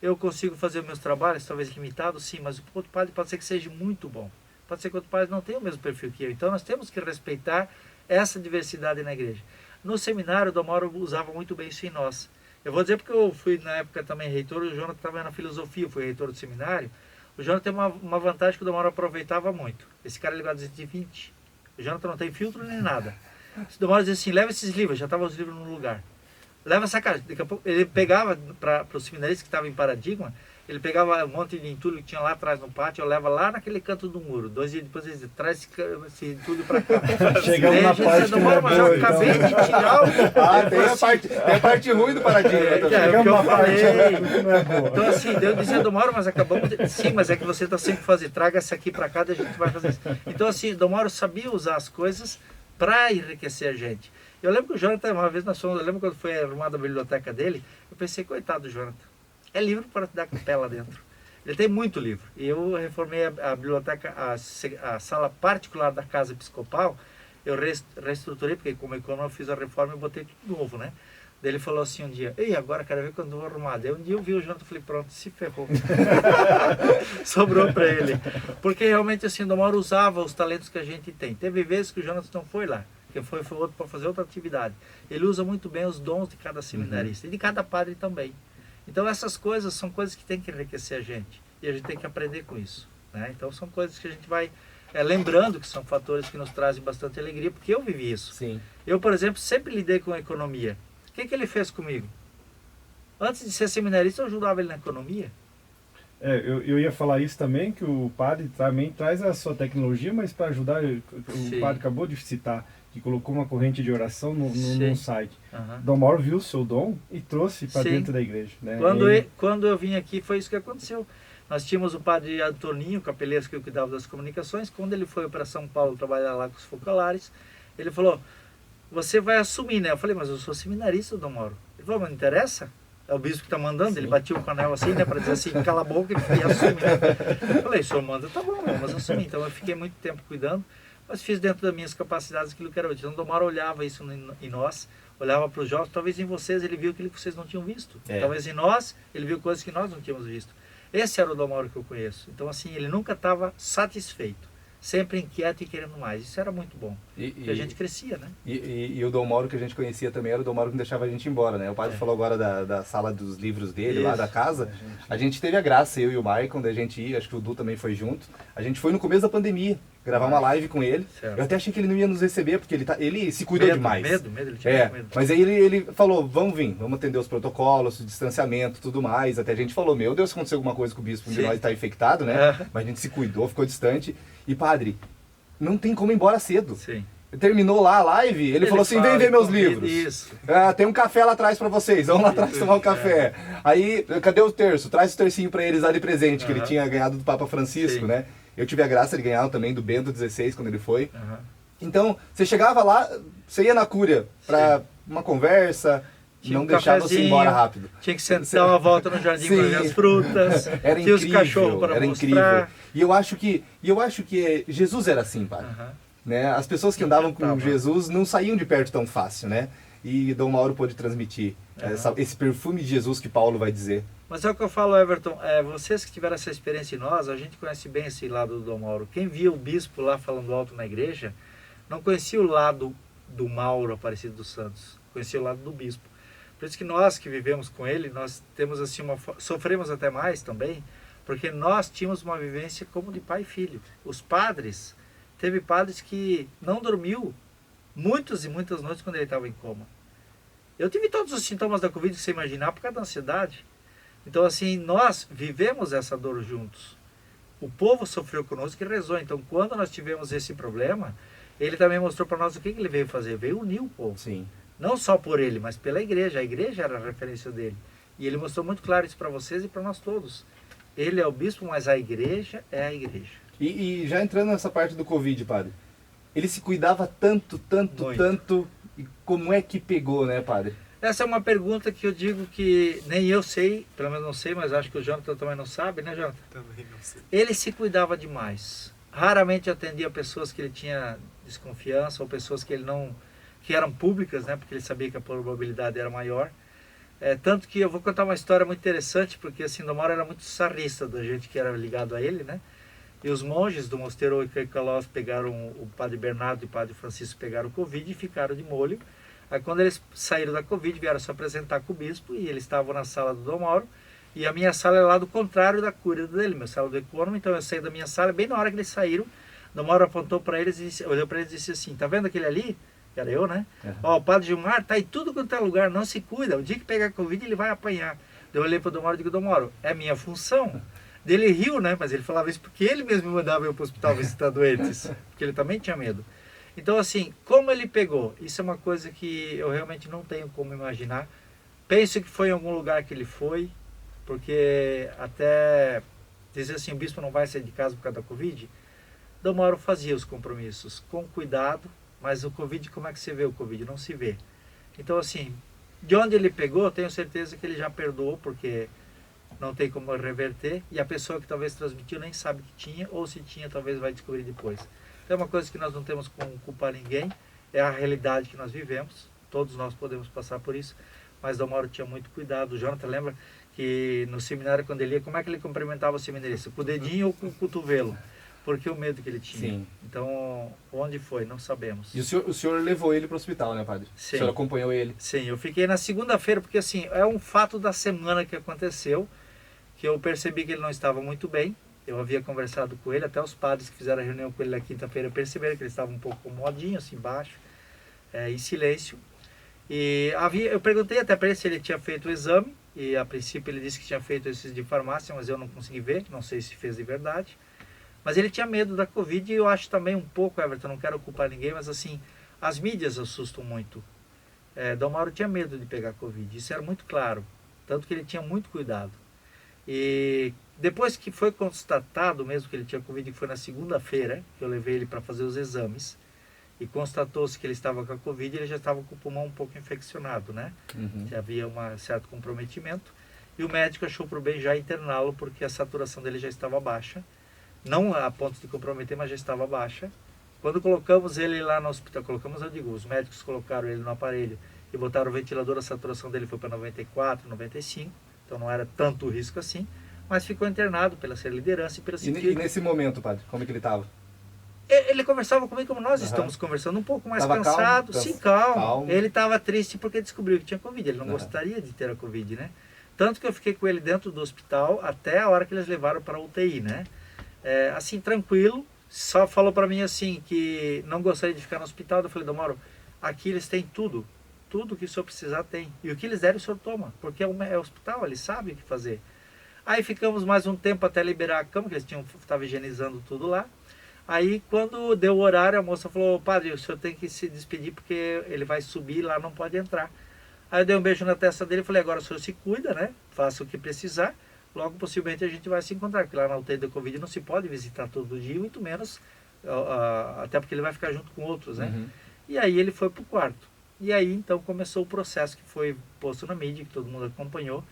Eu consigo fazer meus trabalhos, talvez limitados, sim, mas o outro padre pode ser que seja muito bom. Pode ser que o outro padre não tenha o mesmo perfil que eu. Então nós temos que respeitar essa diversidade na igreja. No seminário, o Dom Mauro usava muito bem isso em nós. Eu vou dizer porque eu fui na época também reitor, o Jonathan estava na filosofia, eu fui reitor do seminário. O Jonathan tem uma vantagem que o Dom Mauro aproveitava muito. Esse cara ligou a 220. O Jonathan não tem filtro nem nada. O Dom Mauro dizia assim, leva esses livros, já estavam os livros no lugar. Leva essa caixa. Daqui a pouco, ele pegava para os seminaristas que estavam em Paradigma, ele pegava um monte de entulho que tinha lá atrás no pátio, eu leva lá naquele canto do muro. 2 dias depois ele dizia, traz esse entulho para cá. Chegamos na parte que não é mas eu boa, acabei então. de tirar o... Tem a parte ruim do paradigma também. É o que Chegamos eu na parte falei. que não é boa. Então assim, eu dizia, Dom Mauro, mas acabamos de... Sim, mas é que você está sempre fazendo, traga essa aqui para cá, daí a gente vai fazer isso. Então assim, Dom Mauro sabia usar as coisas para enriquecer a gente. Eu lembro que o Jonathan, uma vez nós fomos, eu lembro quando foi arrumada a biblioteca dele, eu pensei, coitado do Jonathan, é livro para te dar com pé lá dentro. Ele tem muito livro. E eu reformei a biblioteca, a sala particular da Casa Episcopal, eu reestruturei, porque como econômico eu fiz a reforma e botei tudo novo, né? Daí ele falou assim um dia, ei, agora quero ver quando eu vou arrumar. Daí um dia eu vi o Jonathan e falei, pronto, se ferrou. Sobrou para ele. Porque realmente assim, o Dom Mauro usava os talentos que a gente tem. Teve vezes que o Jonathan não foi lá, que foi outro para fazer outra atividade. Ele usa muito bem os dons de cada seminarista e de cada padre também. Então essas coisas são coisas que tem que enriquecer a gente. E a gente tem que aprender com isso, né? Então são coisas que a gente vai lembrando que são fatores que nos trazem bastante alegria, porque eu vivi isso. Sim. Eu, por exemplo, sempre lidei com a economia. O que ele fez comigo? Antes de ser seminarista, eu ajudava ele na economia. Eu ia falar isso também, que o padre também traz a sua tecnologia, mas para ajudar, o padre acabou de citar, que colocou uma corrente de oração no site. Uhum. Dom Mauro viu o seu dom e trouxe para Sim. dentro da igreja. Né? Quando eu vim aqui, foi isso que aconteceu. Nós tínhamos o padre Antoninho, capeleiro que cuidava das comunicações. Quando ele foi para São Paulo trabalhar lá com os focalares, ele falou, você vai assumir, né? Eu falei, mas eu sou seminarista, Dom Mauro. Ele falou, mas não interessa? É o bispo que está mandando. Sim. Ele batia o canal assim, né? Para dizer assim, cala a boca e assume. Né? Eu falei, o senhor manda, tá bom, mas assumi. Então eu fiquei muito tempo cuidando, mas fiz dentro das minhas capacidades aquilo que era útil. Então o Dom Mauro olhava isso em nós, olhava para os jovens, talvez em vocês ele viu aquilo que vocês não tinham visto. Talvez em nós ele viu coisas que nós não tínhamos visto. Esse era o Dom Mauro que eu conheço. Então assim, ele nunca estava satisfeito, sempre inquieto e querendo mais. Isso era muito bom, porque a gente crescia, né? E o Dom Mauro que a gente conhecia também era o Dom Mauro que não deixava a gente ir embora, né? O padre falou agora da sala dos livros dele, lá da casa. A gente teve a graça, eu e o Maicon, da gente ir, acho que o Du também foi junto. A gente foi no começo da pandemia, gravar uma live com ele. Certo. Eu até achei que ele não ia nos receber, porque ele se cuidou demais. Medo, ele tinha medo. Mas aí ele falou, vamos vir, vamos atender os protocolos, o distanciamento, tudo mais. Até a gente falou, meu Deus, se acontecer alguma coisa com o bispo de nós está infectado, né? Mas a gente se cuidou, ficou distante. E padre, não tem como ir embora cedo. Sim. Terminou lá a live, ele falou assim, vem ver meus livros. Isso. Tem um café lá atrás pra vocês, vamos lá atrás tomar um café. Aí, cadê o terço? Traz o tercinho pra eles lá de presente, que ele tinha ganhado do Papa Francisco, né? Eu tive a graça de ganhar também do Bento XVI, quando ele foi. Então, você chegava lá, você ia na cúria pra uma conversa, tinha não deixava você ir embora rápido. Tinha que sentar uma volta no jardim para ver as frutas, era tinha incrível, os cachorros para era mostrar. Incrível. E eu acho que Jesus era assim, padre. Né? As pessoas que andavam com Jesus não saíam de perto tão fácil, né? E Dom Mauro pôde transmitir esse perfume de Jesus que Paulo vai dizer. Mas é o que eu falo, Everton, vocês que tiveram essa experiência em nós, a gente conhece bem esse lado do Dom Mauro. Quem via o bispo lá falando alto na igreja, não conhecia o lado do Mauro Aparecido dos Santos, conhecia o lado do bispo. Por isso que nós que vivemos com ele, nós temos assim sofremos até mais também, porque nós tínhamos uma vivência como de pai e filho. Os padres, teve padres que não dormiu muitas e muitas noites quando ele estava em coma. Eu tive todos os sintomas da Covid que você imaginar por causa da ansiedade. Então assim, nós vivemos essa dor juntos. O povo sofreu conosco e rezou. Então quando nós tivemos esse problema, ele também mostrou para nós o que ele veio fazer. Veio unir o povo. Sim. Não só por ele, mas pela igreja. A igreja era a referência dele. E ele mostrou muito claro isso para vocês e para nós todos. Ele é o bispo, mas a igreja é a igreja. E já entrando nessa parte do Covid, padre, ele se cuidava tanto, e como é que pegou, né, padre? Essa é uma pergunta que eu digo que nem eu sei, pelo menos não sei, mas acho que o Jonathan também não sabe, né, Jonathan? Também não sei. Ele se cuidava demais. Raramente atendia pessoas que ele tinha desconfiança ou pessoas que ele não... que eram públicas, né, porque ele sabia que a probabilidade era maior. Tanto que eu vou contar uma história muito interessante, porque assim, Dom Mauro era muito sarrista da gente que era ligado a ele, né? E os monges do mosteiro Oicaicalós pegaram, o padre Bernardo e o padre Francisco pegaram o Covid e ficaram de molho. Aí quando eles saíram da Covid, vieram se apresentar com o bispo e eles estavam na sala do Dom Mauro. E a minha sala era lá do contrário da cúria dele, minha sala do ecônomo. Então eu saí da minha sala, bem na hora que eles saíram, Dom Mauro apontou para eles, olhou para eles e disse assim, tá vendo aquele ali? Era eu, né? Ó, o padre Gilmar tá em tudo quanto é lugar, não se cuida. O dia que pegar Covid, ele vai apanhar. Eu olhei para o Dom Mauro e digo, Dom Mauro, é minha função. Ele riu, né? Mas ele falava isso porque ele mesmo me mandava eu para o hospital visitar doentes. Porque ele também tinha medo. Então, assim, como ele pegou? Isso é uma coisa que eu realmente não tenho como imaginar. Penso que foi em algum lugar que ele foi, porque até dizer assim, o bispo não vai sair de casa por causa da Covid. Dom Mauro fazia os compromissos com cuidado, mas o Covid, como é que você vê o Covid? Não se vê. Então, assim, de onde ele pegou, tenho certeza que ele já perdoou, porque não tem como reverter, e a pessoa que talvez transmitiu nem sabe que tinha, ou se tinha, talvez vai descobrir depois. Então é uma coisa que nós não temos como culpar ninguém, é a realidade que nós vivemos, todos nós podemos passar por isso, mas Dom Mauro tinha muito cuidado. O Jonathan lembra que no seminário, quando ele ia, como é que ele cumprimentava o seminarista? Com o dedinho ou com o cotovelo? Porque o medo que ele tinha. Sim. Então, onde foi? Não sabemos. E o senhor levou ele para o hospital, né, padre? Sim. O senhor acompanhou ele? Sim, eu fiquei na segunda-feira, porque assim, é um fato da semana que aconteceu, que eu percebi que ele não estava muito bem. Eu havia conversado com ele, até os padres que fizeram a reunião com ele na quinta-feira perceberam que ele estava um pouco modinho, assim, baixo, em silêncio. E eu perguntei até para ele se ele tinha feito o exame, e a princípio ele disse que tinha feito esses de farmácia, mas eu não consegui ver, não sei se fez de verdade. Mas ele tinha medo da Covid, e eu acho também um pouco, Everton, não quero culpar ninguém, mas assim, as mídias assustam muito. Dom Mauro tinha medo de pegar Covid, isso era muito claro, tanto que ele tinha muito cuidado. E depois que foi constatado mesmo que ele tinha Covid, que foi na segunda-feira, que eu levei ele para fazer os exames, e constatou-se que ele estava com a Covid, ele já estava com o pulmão um pouco infeccionado, né? Uhum. Já havia um certo comprometimento. E o médico achou por bem já interná-lo, porque a saturação dele já estava baixa. Não a ponto de comprometer, mas já estava baixa. Quando colocamos ele lá no hospital, os médicos colocaram ele no aparelho e botaram o ventilador, a saturação dele foi para 94, 95, então não era tanto risco assim, mas ficou internado pela ser liderança e pela E nesse momento, padre, como é que ele estava? Ele conversava comigo como nós Aham. estamos conversando, um pouco mais Tava cansado, calmo, sim, calmo. calmo. Ele estava triste porque descobriu que tinha Covid, ele não Aham. gostaria de ter a Covid, né? Tanto que eu fiquei com ele dentro do hospital até a hora que eles levaram para a UTI, né? Assim, tranquilo, só falou para mim assim que não gostaria de ficar no hospital. Eu falei, Dom Mauro, aqui eles têm tudo que o senhor precisar tem. E o que eles derem o senhor toma, porque é hospital, eles sabem o que fazer. Aí ficamos mais um tempo até liberar a cama, que eles estavam higienizando tudo lá. Aí quando deu o horário, a moça falou, padre, o senhor tem que se despedir porque ele vai subir lá, não pode entrar. Aí eu dei um beijo na testa dele e falei, agora o senhor se cuida, né? Faça o que precisar. Logo, possivelmente, a gente vai se encontrar, porque lá na UTI da Covid não se pode visitar todo dia, muito menos, até porque ele vai ficar junto com outros, né? Uhum. E aí ele foi para o quarto. E aí, então, começou o processo que foi posto na mídia, que todo mundo acompanhou,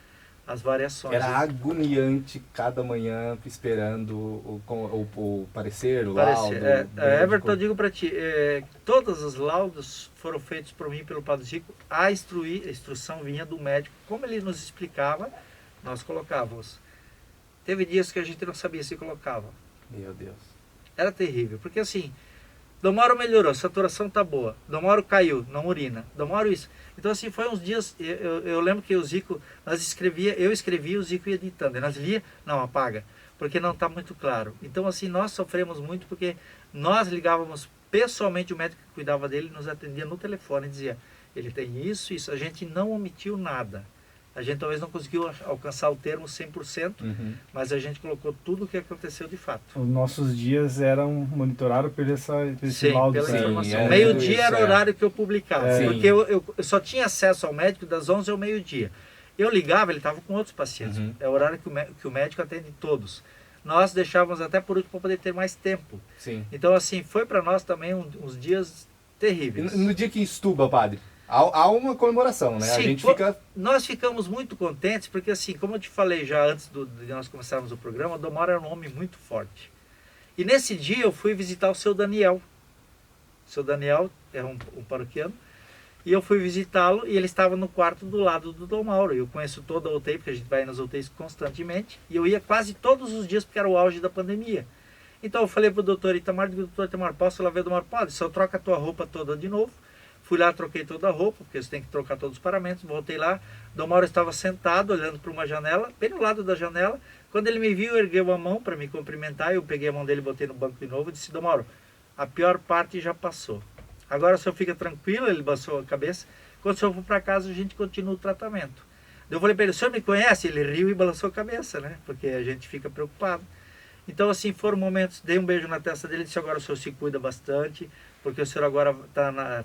as variações. Era agoniante cada manhã esperando o parecer, o Parece, laudo. Everton, eu digo para ti, todos os laudos foram feitos por mim e pelo Padre Zico. A instrução vinha do médico. Como ele nos explicava, nós colocávamos. Teve dias que a gente não sabia se colocava. Meu Deus. Era terrível, porque assim, Dom Mauro melhorou, a saturação tá boa. Dom Mauro caiu, não urina. Dom Mauro isso. Então assim, foi uns dias, eu lembro que o Zico, eu escrevia, o Zico ia editando. E nós lia, não, apaga, porque não está muito claro. Então assim, nós sofremos muito porque nós ligávamos pessoalmente, o médico que cuidava dele nos atendia no telefone e dizia, ele tem isso, isso. A gente não omitiu nada. A gente talvez não conseguiu alcançar o termo 100%, Uhum. mas a gente colocou tudo o que aconteceu de fato. Os nossos dias eram monitorados por esse Sim, laudo. pela sim, informação. é, Meio-dia era o isso, horário que eu publicava, É. porque eu só tinha acesso ao médico das 11 ao meio-dia. Eu ligava, ele estava com outros pacientes. Uhum. É o horário que o médico atende todos. Nós deixávamos até por último para poder ter mais tempo. Sim. Então, assim, foi para nós também uns dias E terríveis. no dia que estuba, padre, há uma comemoração, né? A Sim, gente fica... Nós ficamos muito contentes, porque assim, como eu te falei já antes de nós começarmos o programa, o Dom Mauro era um homem muito forte. E nesse dia eu fui visitar o seu Daniel. O seu Daniel é um paroquiano. E eu fui visitá-lo e ele estava no quarto do lado do Dom Mauro. Eu conheço toda a UTI, porque a gente vai nas UTIs constantemente. E eu ia quase todos os dias, porque era o auge da pandemia. Então eu falei para o doutor Itamar, posso lá ver o Dom Mauro? Pode, só troca a tua roupa toda de novo. Fui lá, troquei toda a roupa, porque você tem que trocar todos os paramentos. Voltei lá, Dom Mauro estava sentado, olhando para uma janela, bem no lado da janela. Quando ele me viu, ergueu a mão para me cumprimentar. Eu peguei a mão dele, botei no banco de novo e disse, Dom Mauro, a pior parte já passou. Agora o senhor fica tranquilo, ele baixou a cabeça. Quando o senhor for para casa, a gente continua o tratamento. Eu falei para ele, o senhor me conhece? Ele riu e balançou a cabeça, né? Porque a gente fica preocupado. Então, assim, foram momentos, dei um beijo na testa dele, disse, agora o senhor se cuida bastante, porque o senhor agora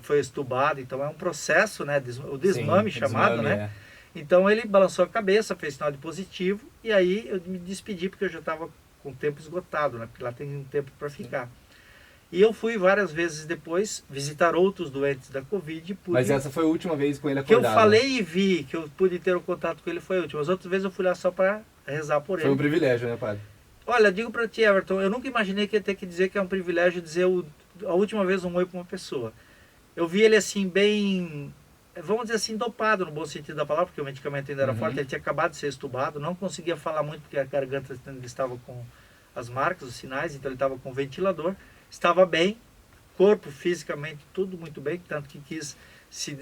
foi estubado, então é um processo, né? O desmame Sim, chamado, desmame, né? Então ele balançou a cabeça, fez sinal de positivo, e aí eu me despedi, porque eu já estava com o tempo esgotado, né? Porque lá tem um tempo para ficar. E eu fui várias vezes depois visitar outros doentes da Covid. Mas essa foi a última vez com ele que eu acordado. falei e vi, que eu pude ter o contato com ele, foi a última. As outras vezes eu fui lá só para rezar por Foi ele. um privilégio, né, padre? Olha, digo para ti, Everton, eu nunca imaginei que ia ter que dizer que é um privilégio dizer a última vez um oi para uma pessoa. Eu vi ele assim, bem, vamos dizer assim, dopado no bom sentido da palavra, porque o medicamento ainda era forte, ele tinha acabado de ser estubado, não conseguia falar muito porque a garganta ainda estava com as marcas, os sinais, então ele estava com o ventilador, estava bem, corpo, fisicamente, tudo muito bem, tanto que quis se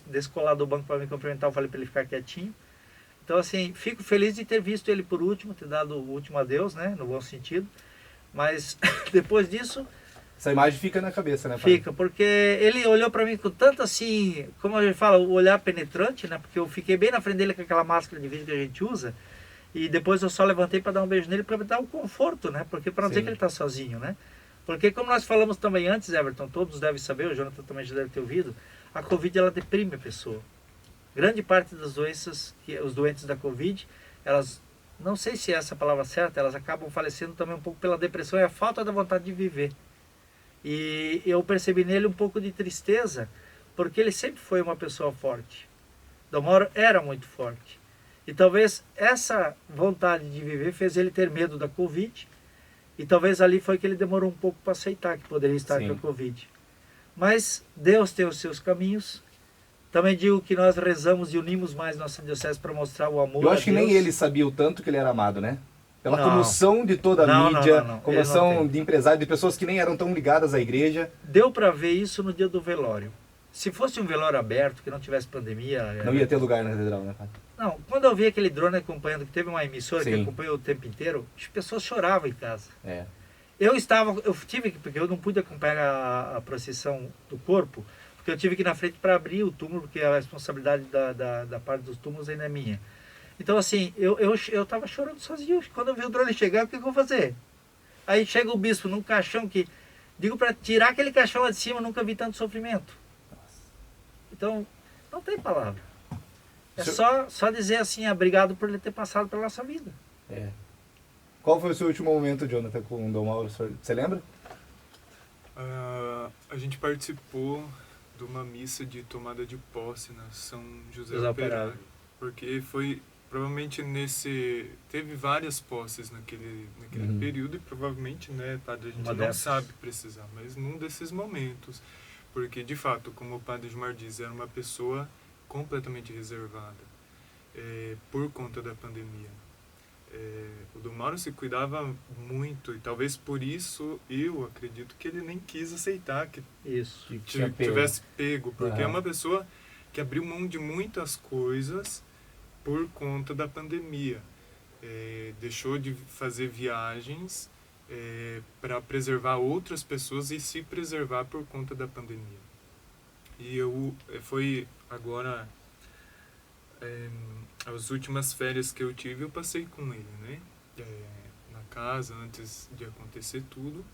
descolar do banco para me cumprimentar, eu falei para ele ficar quietinho. Então, assim, fico feliz de ter visto ele por último, ter dado o último adeus, né, no bom sentido. Mas depois disso... Essa imagem fica na cabeça, né, padre? Fica, porque ele olhou para mim com tanto assim, como a gente fala, o olhar penetrante, né, porque eu fiquei bem na frente dele com aquela máscara de vídeo que a gente usa, e depois eu só levantei para dar um beijo nele, para dar um conforto, né, porque para não dizer que ele está sozinho, né. Porque como nós falamos também antes, Everton, todos devem saber, o Jonathan também já deve ter ouvido, a Covid ela deprime a pessoa. Grande parte das doenças, os doentes da Covid, elas, não sei se é essa a palavra certa, elas acabam falecendo também um pouco pela depressão e a falta da vontade de viver. E eu percebi nele um pouco de tristeza, porque ele sempre foi uma pessoa forte. Dom Mauro era muito forte. E talvez essa vontade de viver fez ele ter medo da Covid. E talvez ali foi que ele demorou um pouco para aceitar que poderia estar Sim. com a Covid. Mas Deus tem os seus caminhos. Também digo que nós rezamos e unimos mais nossa diocese para mostrar o amor Eu a acho que Deus. nem ele sabia o tanto que ele era amado, né? Pela Não. comoção de toda a Não, mídia, não. Ele comoção não tem. de empresários, de pessoas que nem eram tão ligadas à igreja. Deu para ver isso no dia do velório. Se fosse um velório aberto, que não tivesse pandemia... Não ia ter lugar na catedral, né, padre? Não, quando eu vi aquele drone acompanhando, que teve uma emissora que Sim. acompanhou o tempo inteiro, as pessoas choravam em casa. É. Eu tive que, porque eu não pude acompanhar a procissão do corpo, porque eu tive que ir na frente para abrir o túmulo, porque a responsabilidade da parte dos túmulos ainda é minha. Então, assim, eu tava chorando sozinho. Quando eu vi o drone chegar, o que eu vou fazer? Aí chega o bispo num caixão que... Digo para tirar aquele caixão lá de cima, eu nunca vi tanto sofrimento. Então, não tem palavra. É só dizer assim, obrigado por ele ter passado pela nossa vida. É. Qual foi o seu último momento, Jonathan, com o Dom Mauro? Você lembra? A gente participou de uma missa de tomada de posse na São José José Operário. Operário. Porque foi, provavelmente teve várias posses naquele Uhum. período e provavelmente, né, padre, a gente Uma não dessas. sabe precisar, mas num desses momentos. Porque, de fato, como o padre Gilmar diz, era uma pessoa completamente reservada por conta da pandemia. O Dom Mauro se cuidava muito e talvez por isso eu acredito que ele nem quis aceitar que Isso. Que tinha pego. tivesse pego, porque é Aham. uma pessoa que abriu mão de muitas coisas por conta da pandemia. Deixou de fazer viagens para preservar outras pessoas e se preservar por conta da pandemia. E foi agora, as últimas férias que eu tive, eu passei com ele, né? Na casa, antes de acontecer tudo.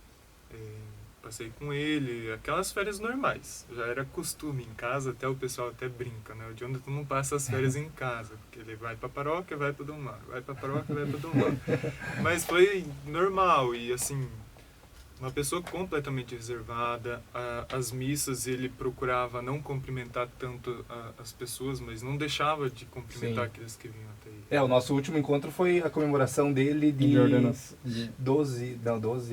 Passei com ele, aquelas férias normais. Já era costume em casa, até o pessoal até brinca, né? O Jonathan não passa as férias em casa, porque ele vai pra paróquia, vai pro Dom Mauro, vai pra paróquia, vai pro Dom Mauro. Mas foi normal e assim, uma pessoa completamente reservada. As missas ele procurava não cumprimentar tanto as pessoas, mas não deixava de cumprimentar Sim. aqueles que vinham até ele. O nosso último encontro foi a comemoração dele de ordenação. 12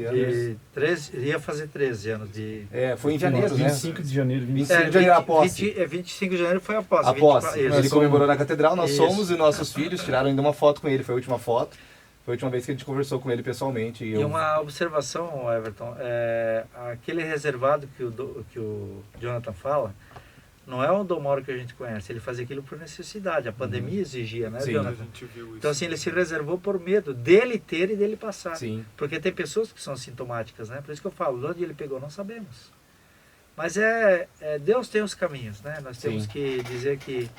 anos. De 13, ia fazer 13 anos de... Foi em janeiro, né? 25 de janeiro, 25. 25 de janeiro a posse. 25 de janeiro foi a posse. A posse. 24, Ele isso. comemorou na catedral, nós Isso. somos e nossos filhos tiraram ainda uma foto com ele, foi a última foto. Foi a última vez que a gente conversou com ele pessoalmente. E uma observação, Everton, aquele reservado que o Jonathan fala, não é o Dom Mauro que a gente conhece, ele fazia aquilo por necessidade, a pandemia exigia, né, Sim. A Jonathan? gente viu isso. Então assim, ele se reservou por medo dele ter e dele passar. Sim. Porque tem pessoas que são sintomáticas, né? Por isso que eu falo, de onde ele pegou, não sabemos. Mas Deus tem os caminhos, né? Nós temos Sim. que dizer que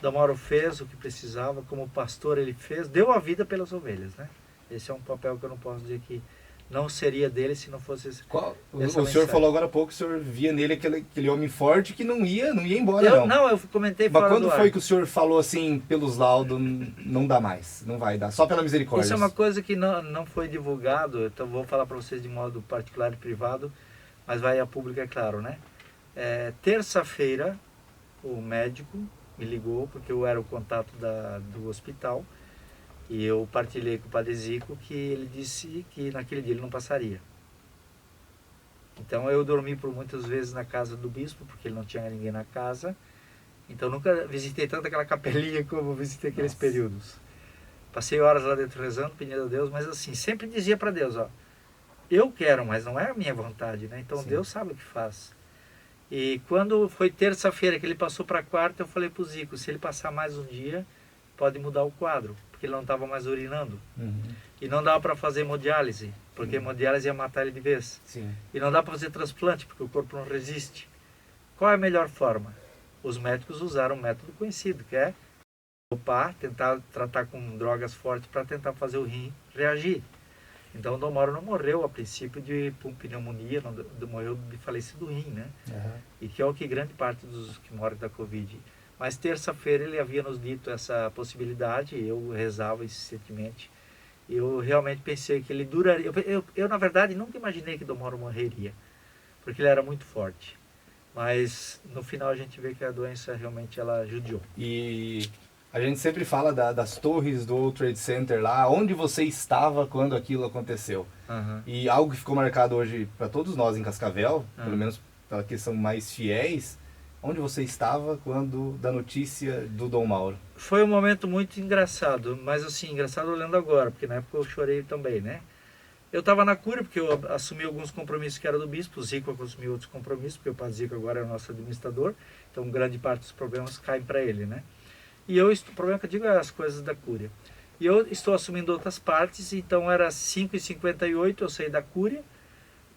Dom Mauro fez o que precisava, como pastor ele fez, deu a vida pelas ovelhas, né? Esse é um papel que eu não posso dizer que não seria dele se não fosse esse. O essa senhor mensagem. falou agora há pouco que o senhor via nele aquele homem forte que não ia embora, não. Eu comentei Mas fora quando do ar. foi que o senhor falou assim, pelos laudos, não dá mais, não vai dar, só pela misericórdia? Isso é uma coisa que não foi divulgado, então vou falar para vocês de modo particular e privado, mas vai a público, é claro, né? Terça-feira, o médico me ligou, porque eu era o contato do hospital, e eu partilhei com o Padre Zico que ele disse que naquele dia ele não passaria. Então eu dormi por muitas vezes na casa do bispo, porque ele não tinha ninguém na casa. Então nunca visitei tanto aquela capelinha como visitei aqueles períodos. Passei horas lá dentro rezando, pedindo a Deus, mas assim, sempre dizia para Deus, ó, eu quero, mas não é a minha vontade, né? Então Sim. Deus sabe o que faz. E quando foi terça-feira que ele passou para quarta, eu falei pro Zico, se ele passar mais um dia, pode mudar o quadro, porque ele não estava mais urinando. Uhum. E não dava para fazer hemodiálise, porque hemodiálise ia matar ele de vez. Sim. E não dá para fazer transplante, porque o corpo não resiste. Qual é a melhor forma? Os médicos usaram um método conhecido, que é dopar, tentar tratar com drogas fortes para tentar fazer o rim reagir. Então o Dom Mauro não morreu a princípio de pneumonia, não morreu de falecido rim, né? Uhum. E que é o que grande parte dos que morrem da Covid. Mas terça-feira ele havia nos dito essa possibilidade, eu rezava insistentemente. Eu realmente pensei que ele duraria. Eu na verdade, nunca imaginei que Dom Mauro morreria. porque ele era muito forte. Mas no final a gente vê que a doença realmente ela judiou. E a gente sempre fala das torres do World Trade Center lá, onde você estava quando aquilo aconteceu. Aham. E algo que ficou marcado hoje para todos nós em Cascavel, Ah. pelo menos para que são mais fiéis, onde você estava quando da notícia do Dom Mauro? Foi um momento muito engraçado, mas assim, engraçado olhando agora, porque na época eu chorei também, né? Eu estava na cúria, porque eu assumi alguns compromissos que era do bispo, o Zico assumiu outros compromissos, porque o padre Zico agora é o nosso administrador, então grande parte dos problemas caem para ele, né? E o problema que eu digo é as coisas da cúria. E eu estou assumindo outras partes, então era 5h58, eu saí da cúria,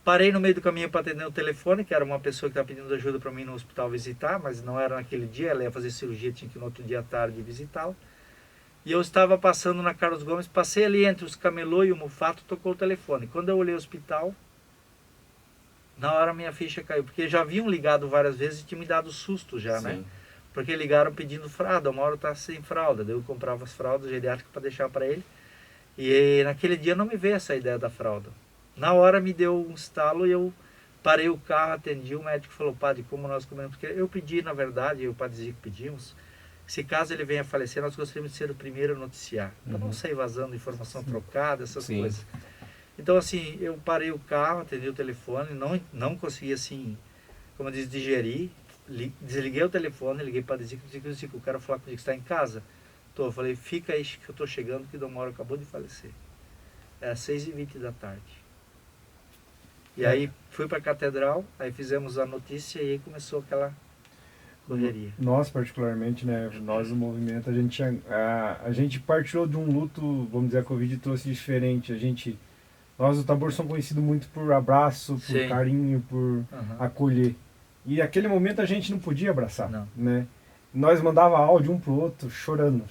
parei no meio do caminho para atender o telefone, que era uma pessoa que estava pedindo ajuda para mim no hospital visitar, mas não era naquele dia, ela ia fazer cirurgia, tinha que ir no outro dia à tarde visitá-la. E eu estava passando na Carlos Gomes, passei ali entre os camelô e o Mufato, tocou o telefone. Quando eu olhei o hospital, na hora minha ficha caiu, porque já haviam ligado várias vezes e tinha me dado susto já, né? Sim. Porque ligaram pedindo fralda, o Mauro tá sem fralda, daí eu comprava as fraldas geriátricas para deixar para ele. E naquele dia não me veio essa ideia da fralda. Na hora me deu um estalo e eu parei o carro, atendi, o médico falou, padre, como nós comemos, porque eu pedi, na verdade, o padre dizia que pedimos, se caso ele venha a falecer, nós gostaríamos de ser o primeiro a noticiar, para não sair vazando informação trocada, essas Sim. coisas. Então assim, eu parei o carro, atendi o telefone, não consegui assim, como diz, digerir, desliguei o telefone, liguei para dizer que eu quero falar contigo, está em casa? Tô, eu falei, fica aí que eu estou chegando, que Dom Mauro acabou de falecer. Era 6h20 da tarde. E aí fui para a catedral, aí fizemos a notícia e aí começou aquela correria. Nós, particularmente, né, nós do movimento, a gente partilhou de um luto, vamos dizer, a Covid trouxe diferente. Nós do Tabor somos conhecidos muito por abraço, por Sim. carinho, por Aham. acolher. E naquele momento a gente não podia abraçar, Não. né? Nós mandava áudio um pro outro, chorando.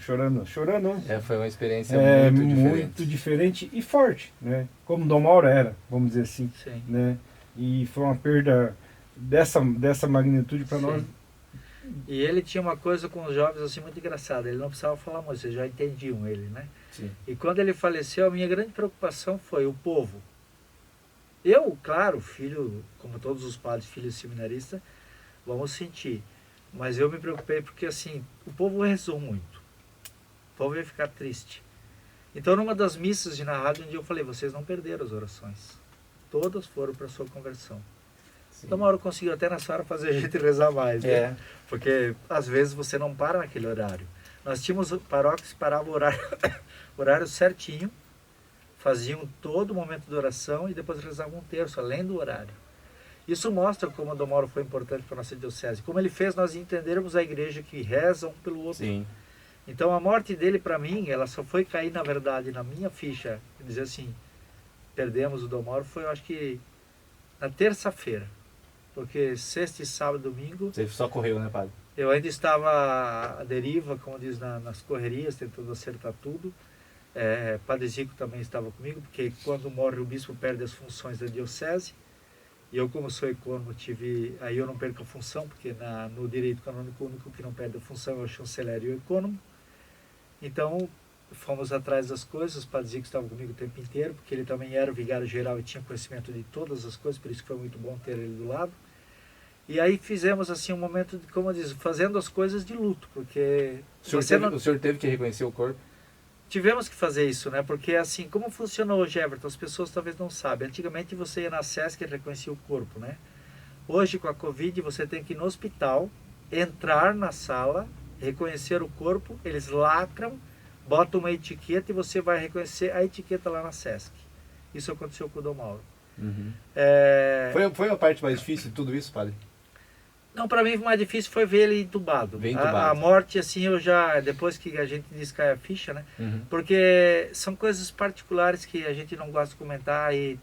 Foi uma experiência Muito diferente e forte, né? Como Dom Mauro era, vamos dizer assim, Sim. né? E foi uma perda dessa magnitude para Sim. nós. E ele tinha uma coisa com os jovens assim muito engraçada, ele não precisava falar muito, vocês já entendiam ele, né? Sim. E quando ele faleceu, a minha grande preocupação foi o povo. Eu, claro, filho, como todos os padres, filhos seminaristas, vamos sentir. Mas eu me preocupei porque, assim, o povo rezou muito. O povo ia ficar triste. Então, numa das missas de na rádio, um dia eu falei, vocês não perderam as orações. Todas foram para a sua conversão. Então, uma hora eu conseguiu até nessa hora fazer a gente rezar mais, né? É. Porque, às vezes, você não para naquele horário. Nós tínhamos paróquias que paravam o horário certinho, faziam todo o momento de oração e depois rezavam um terço, além do horário. Isso mostra como o Dom Mauro foi importante para a nossa diocese. Como ele fez nós entendermos a igreja que reza um pelo outro. Sim. Então a morte dele para mim, ela só foi cair na verdade na minha ficha, dizer assim, perdemos o Dom Mauro, foi eu acho que na terça-feira. Porque sexta e sábado e domingo, Você só correu, né, padre? eu ainda estava à deriva, como diz, nas correrias, tentando acertar tudo. Padre Zico também estava comigo, porque quando morre o bispo perde as funções da diocese. E eu, como sou ecônomo, aí eu não perco a função, porque no direito canônico o único que não perde a função é o chanceler e o ecônomo. Então, fomos atrás das coisas, o Padre Zico estava comigo o tempo inteiro, porque ele também era o vigário geral e tinha conhecimento de todas as coisas, por isso que foi muito bom ter ele do lado. E aí fizemos assim um momento de, como eu disse, fazendo as coisas de luto, porque O senhor teve que reconhecer o corpo? tivemos que fazer isso, né? Porque assim, como funciona hoje, Everton, as pessoas talvez não sabem. Antigamente você ia na SESC e reconhecia o corpo, né? Hoje com a Covid você tem que ir no hospital, entrar na sala, reconhecer o corpo, eles lacram, botam uma etiqueta e você vai reconhecer a etiqueta lá na SESC. Isso aconteceu com o Dom Mauro. Uhum. É... Foi a parte mais difícil de tudo isso, padre? Não, para mim o mais difícil foi ver ele entubado. Ver entubado. A morte, assim, eu já, depois que a gente diz cai a ficha, né? Uhum. Porque são coisas particulares que a gente não gosta de comentar e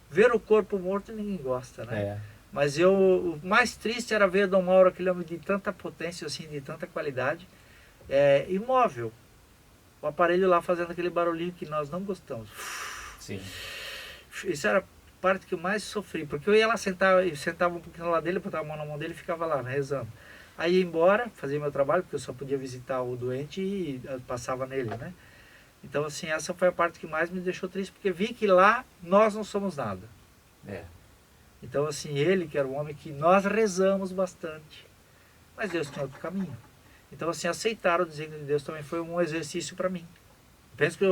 ver o corpo morto ninguém gosta, né? É. Mas o mais triste era ver Dom Mauro, aquele homem de tanta potência, assim, de tanta qualidade, imóvel. O aparelho lá fazendo aquele barulhinho que nós não gostamos. Sim. Isso era a parte que eu mais sofri, porque eu ia lá eu sentava um pouquinho lá dele, botava a mão na mão dele e ficava lá, né, rezando. Aí ia embora, fazia meu trabalho, porque eu só podia visitar o doente e passava nele, né? Então, assim, essa foi a parte que mais me deixou triste, porque vi que lá nós não somos nada. É. Então, assim, ele que era um homem que nós rezamos bastante, mas Deus tinha outro caminho. Então, assim, aceitar o desígnio de Deus também foi um exercício para mim. Penso que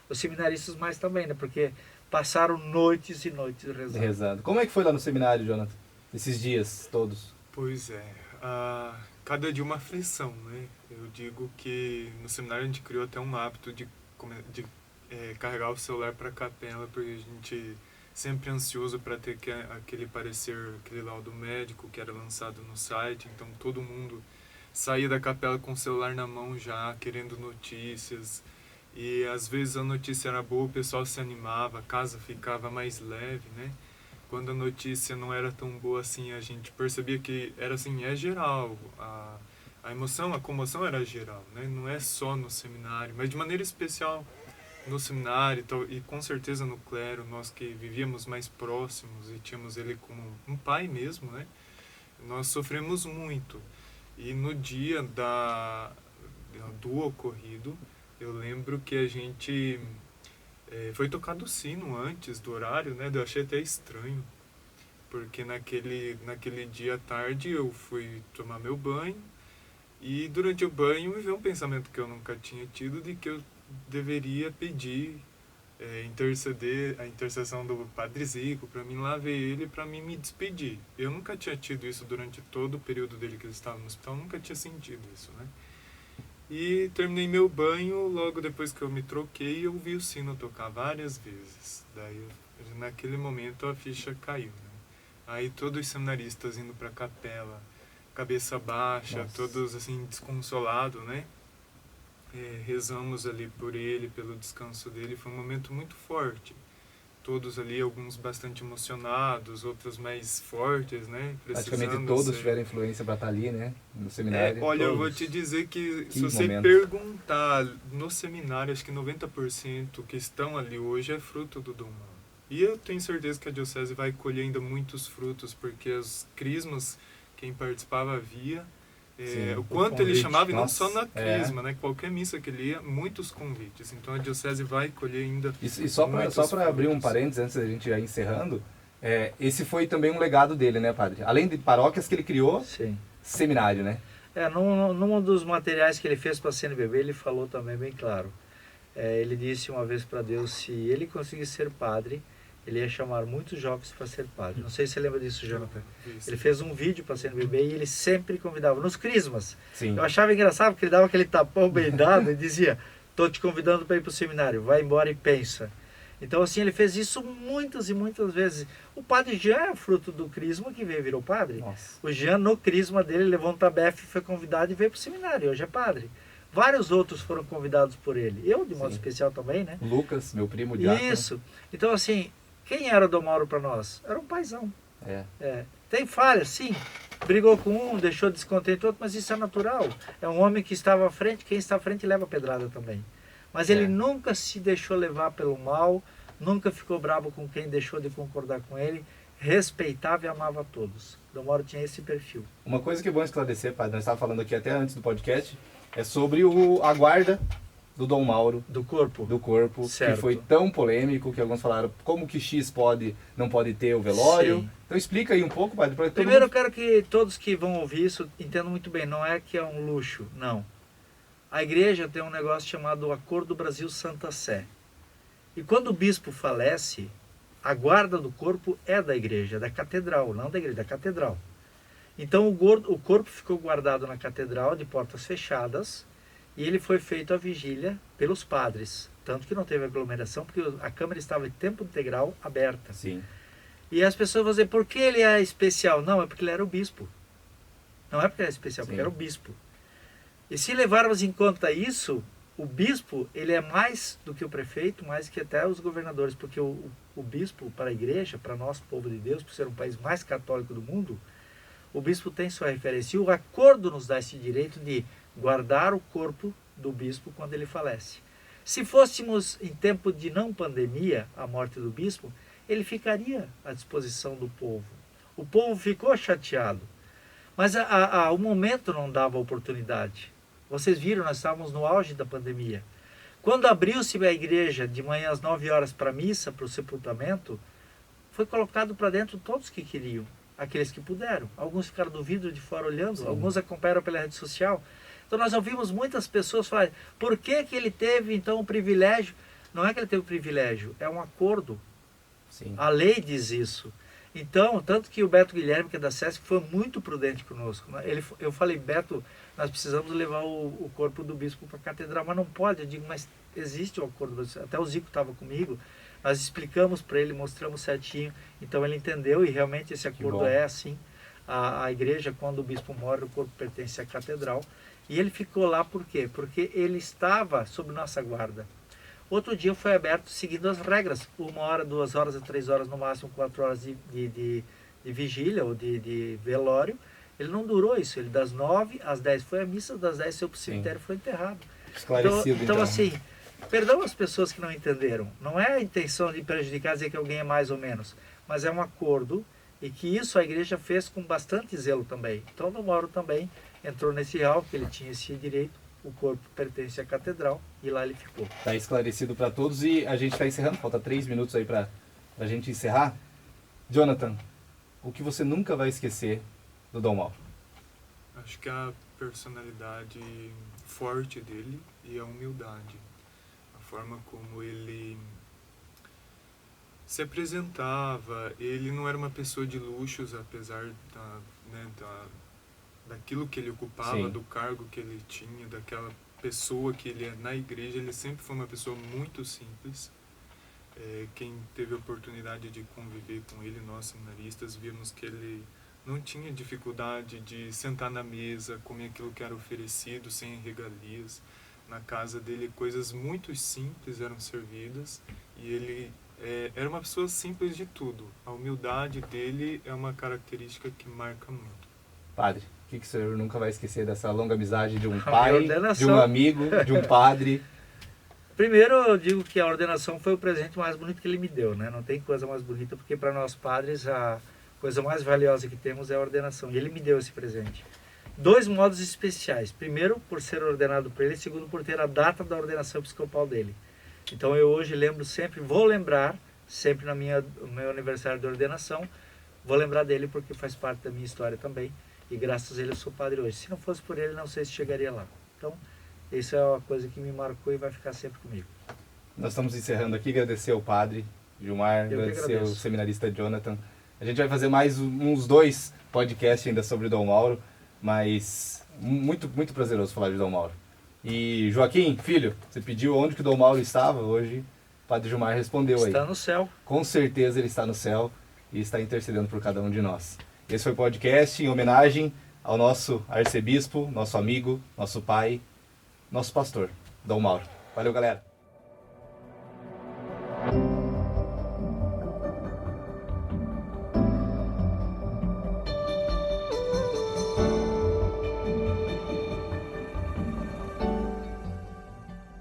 os seminaristas mais também, né? Porque passaram noites e noites rezando. Rezando. Como é que foi lá no seminário, Jonathan? Esses dias todos? Pois é, cada dia uma aflição, né? Eu digo que no seminário a gente criou até um hábito de carregar o celular para a capela, porque a gente sempre ansioso para ter aquele parecer, aquele laudo médico que era lançado no site, então todo mundo saía da capela com o celular na mão já, querendo notícias, e às vezes a notícia era boa, o pessoal se animava, a casa ficava mais leve, né? Quando a notícia não era tão boa assim, a gente percebia que era assim, é geral, a emoção, a comoção era geral, né? Não é só no seminário, mas de maneira especial no seminário e com certeza no clero, nós que vivíamos mais próximos e tínhamos ele como um pai mesmo, né? Nós sofremos muito. E no dia do ocorrido, eu lembro que a gente foi tocado o sino antes do horário, né? Eu achei até estranho, porque naquele dia à tarde eu fui tomar meu banho e durante o banho me veio um pensamento que eu nunca tinha tido de que eu deveria pedir, interceder a intercessão do Padre Zico para mim lá ver ele, para mim me despedir. Eu nunca tinha tido isso durante todo o período dele que ele estava no hospital, nunca tinha sentido isso, né? E terminei meu banho, logo depois que eu me troquei, eu vi o sino tocar várias vezes. Daí, naquele momento, a ficha caiu, né? Aí todos os seminaristas indo para a capela, cabeça baixa, Nossa. todos assim desconsolados, né? Rezamos ali por ele, pelo descanso dele, foi um momento muito forte. Todos ali, alguns bastante emocionados, outros mais fortes, né? Praticamente todos tiveram influência para estar ali, né? No seminário. Olha, todos. eu vou te dizer que se você momento. perguntar no seminário, acho que 90% que estão ali hoje é fruto do Dom Mauro. E eu tenho certeza que a Diocese vai colher ainda muitos frutos, porque os crismas, quem participava via, Sim, o quanto ele convite. chamava, e não Nossa, só na crisma, né? Qualquer missa que ele ia, muitos convites. Então a Diocese vai colher ainda E só para abrir um parênteses, antes da gente ir encerrando, esse foi também um legado dele, né, padre? Além de paróquias que ele criou, Sim. seminário, né? Num dos materiais que ele fez para a CNBB, ele falou também bem claro. Ele disse uma vez para Deus, se ele conseguisse ser padre, ele ia chamar muitos jovens para ser padre. Não sei se você lembra disso, Jonathan. Ele fez um vídeo para a CNBB e ele sempre convidava, nos crismas. Sim. Eu achava engraçado porque ele dava aquele tapão bem dado e dizia, estou te convidando para ir para o seminário, vai embora e pensa. Então, assim, ele fez isso muitas e muitas vezes. O padre Jean é fruto do crisma que virou padre. Nossa. O Jean, no crisma dele, levou um tabefe, foi convidado e veio para o seminário, hoje é padre. Vários outros foram convidados por ele. Eu, de modo Sim. especial também, né? Lucas, meu primo diácono. Isso. Então, assim, quem era o Dom Mauro para nós? Era um paizão. Tem falhas, sim. Brigou com um, deixou descontente outro, mas isso é natural. É um homem que estava à frente, quem está à frente leva pedrada também. Mas ele nunca se deixou levar pelo mal, nunca ficou bravo com quem deixou de concordar com ele, respeitava e amava todos. Dom Mauro tinha esse perfil. Uma coisa que é bom esclarecer, padre, nós estávamos falando aqui até antes do podcast, é sobre a guarda do Dom Mauro, Do corpo. do corpo, Certo. que foi tão polêmico que alguns falaram como que X não pode ter o velório. Sim. Então explica aí um pouco, padre. Para todo Primeiro eu mundo... quero que todos que vão ouvir isso entendam muito bem, não é que é um luxo, não. A igreja tem um negócio chamado Acordo Brasil-Santa Sé. E quando o bispo falece, a guarda do corpo é da igreja, da catedral, não da igreja, da catedral. Então o corpo ficou guardado na catedral de portas fechadas e ele foi feito a vigília pelos padres. Tanto que não teve aglomeração, porque a câmara estava em tempo integral aberta. Sim. E as pessoas vão dizer, por que ele é especial? Não, é porque ele era o bispo. Não é porque ele era especial, porque Sim. era o bispo. E se levarmos em conta isso, o bispo, ele é mais do que o prefeito, mais que até os governadores, porque o bispo, para a igreja, para nós, povo de Deus, por ser um país mais católico do mundo, o bispo tem sua referência. E o acordo nos dá esse direito de guardar o corpo do bispo quando ele falece. Se fôssemos em tempo de não pandemia, a morte do bispo, ele ficaria à disposição do povo. O povo ficou chateado, mas o momento não dava oportunidade. Vocês viram, nós estávamos no auge da pandemia. Quando abriu-se a igreja de manhã às 9 horas para a missa, para o sepultamento, foi colocado para dentro todos que queriam, aqueles que puderam. Alguns ficaram do vidro de fora olhando, Sim. alguns acompanharam pela rede social. Então nós ouvimos muitas pessoas falarem, por que que ele teve então o privilégio? Não é que ele teve o privilégio, é um acordo. Sim. A lei diz isso. Então, tanto que o Beto Guilherme, que é da SESC, foi muito prudente conosco. Eu falei, Beto, nós precisamos levar o corpo do bispo para a catedral, mas não pode. Eu digo, mas existe um acordo. Até o Zico estava comigo, nós explicamos para ele, mostramos certinho. Então ele entendeu e realmente esse acordo é assim. A igreja, quando o bispo morre, o corpo pertence à catedral. E ele ficou lá por quê? Porque ele estava sob nossa guarda. Outro dia foi aberto seguindo as regras, 1 hora, 2 horas, 3 horas, no máximo 4 horas de vigília ou de velório. Ele não durou isso, ele das 9 às 10 foi a missa, das 10 foi para o cemitério e foi enterrado. Esclarecido, Então assim, perdão as pessoas que não entenderam, não é a intenção de prejudicar, dizer que alguém é mais ou menos, mas é um acordo e que isso a igreja fez com bastante zelo também. Então o Mauro também entrou nesse real, que ele tinha esse direito. O corpo pertence à catedral e lá ele ficou. Está esclarecido para todos e a gente está encerrando. Falta 3 minutos aí para a gente encerrar. Jonathan, o que você nunca vai esquecer do Dom Mauro? Acho que a personalidade forte dele e a humildade. A forma como ele se apresentava. Ele não era uma pessoa de luxos, apesar daquilo que ele ocupava, Sim. do cargo que ele tinha, daquela pessoa que ele é na igreja. Ele sempre foi uma pessoa muito simples. Quem teve a oportunidade de conviver com ele, nós seminaristas, vimos que ele não tinha dificuldade de sentar na mesa, comer aquilo que era oferecido, sem regalias. Na casa dele, coisas muito simples eram servidas e ele era uma pessoa simples de tudo. A humildade dele é uma característica que marca muito. Padre, o que o senhor nunca vai esquecer dessa longa amizade de um pai, ordenação. de um amigo, de um padre? Primeiro eu digo que a ordenação foi o presente mais bonito que ele me deu, né? Não tem coisa mais bonita, porque para nós padres a coisa mais valiosa que temos é a ordenação. E ele me deu esse presente. 2 modos especiais. Primeiro, por ser ordenado por ele. Segundo, por ter a data da ordenação episcopal dele. Então eu hoje lembro sempre, vou lembrar, sempre no meu aniversário de ordenação, vou lembrar dele porque faz parte da minha história também. E graças a ele eu sou padre hoje. Se não fosse por ele, não sei se chegaria lá. Então, isso é uma coisa que me marcou e vai ficar sempre comigo. Nós estamos encerrando aqui, agradecer ao padre Gilmar, Eu que agradecer ao agradeço. seminarista Jonathan. A gente vai fazer mais uns 2 podcasts ainda sobre Dom Mauro, mas muito, muito prazeroso falar de Dom Mauro. E Joaquim, filho, você pediu onde que o Dom Mauro estava hoje, o padre Gilmar respondeu aí. Está no céu. Com certeza ele está no céu e está intercedendo por cada um de nós. Esse foi o podcast em homenagem ao nosso arcebispo, nosso amigo, nosso pai, nosso pastor, Dom Mauro. Valeu, galera!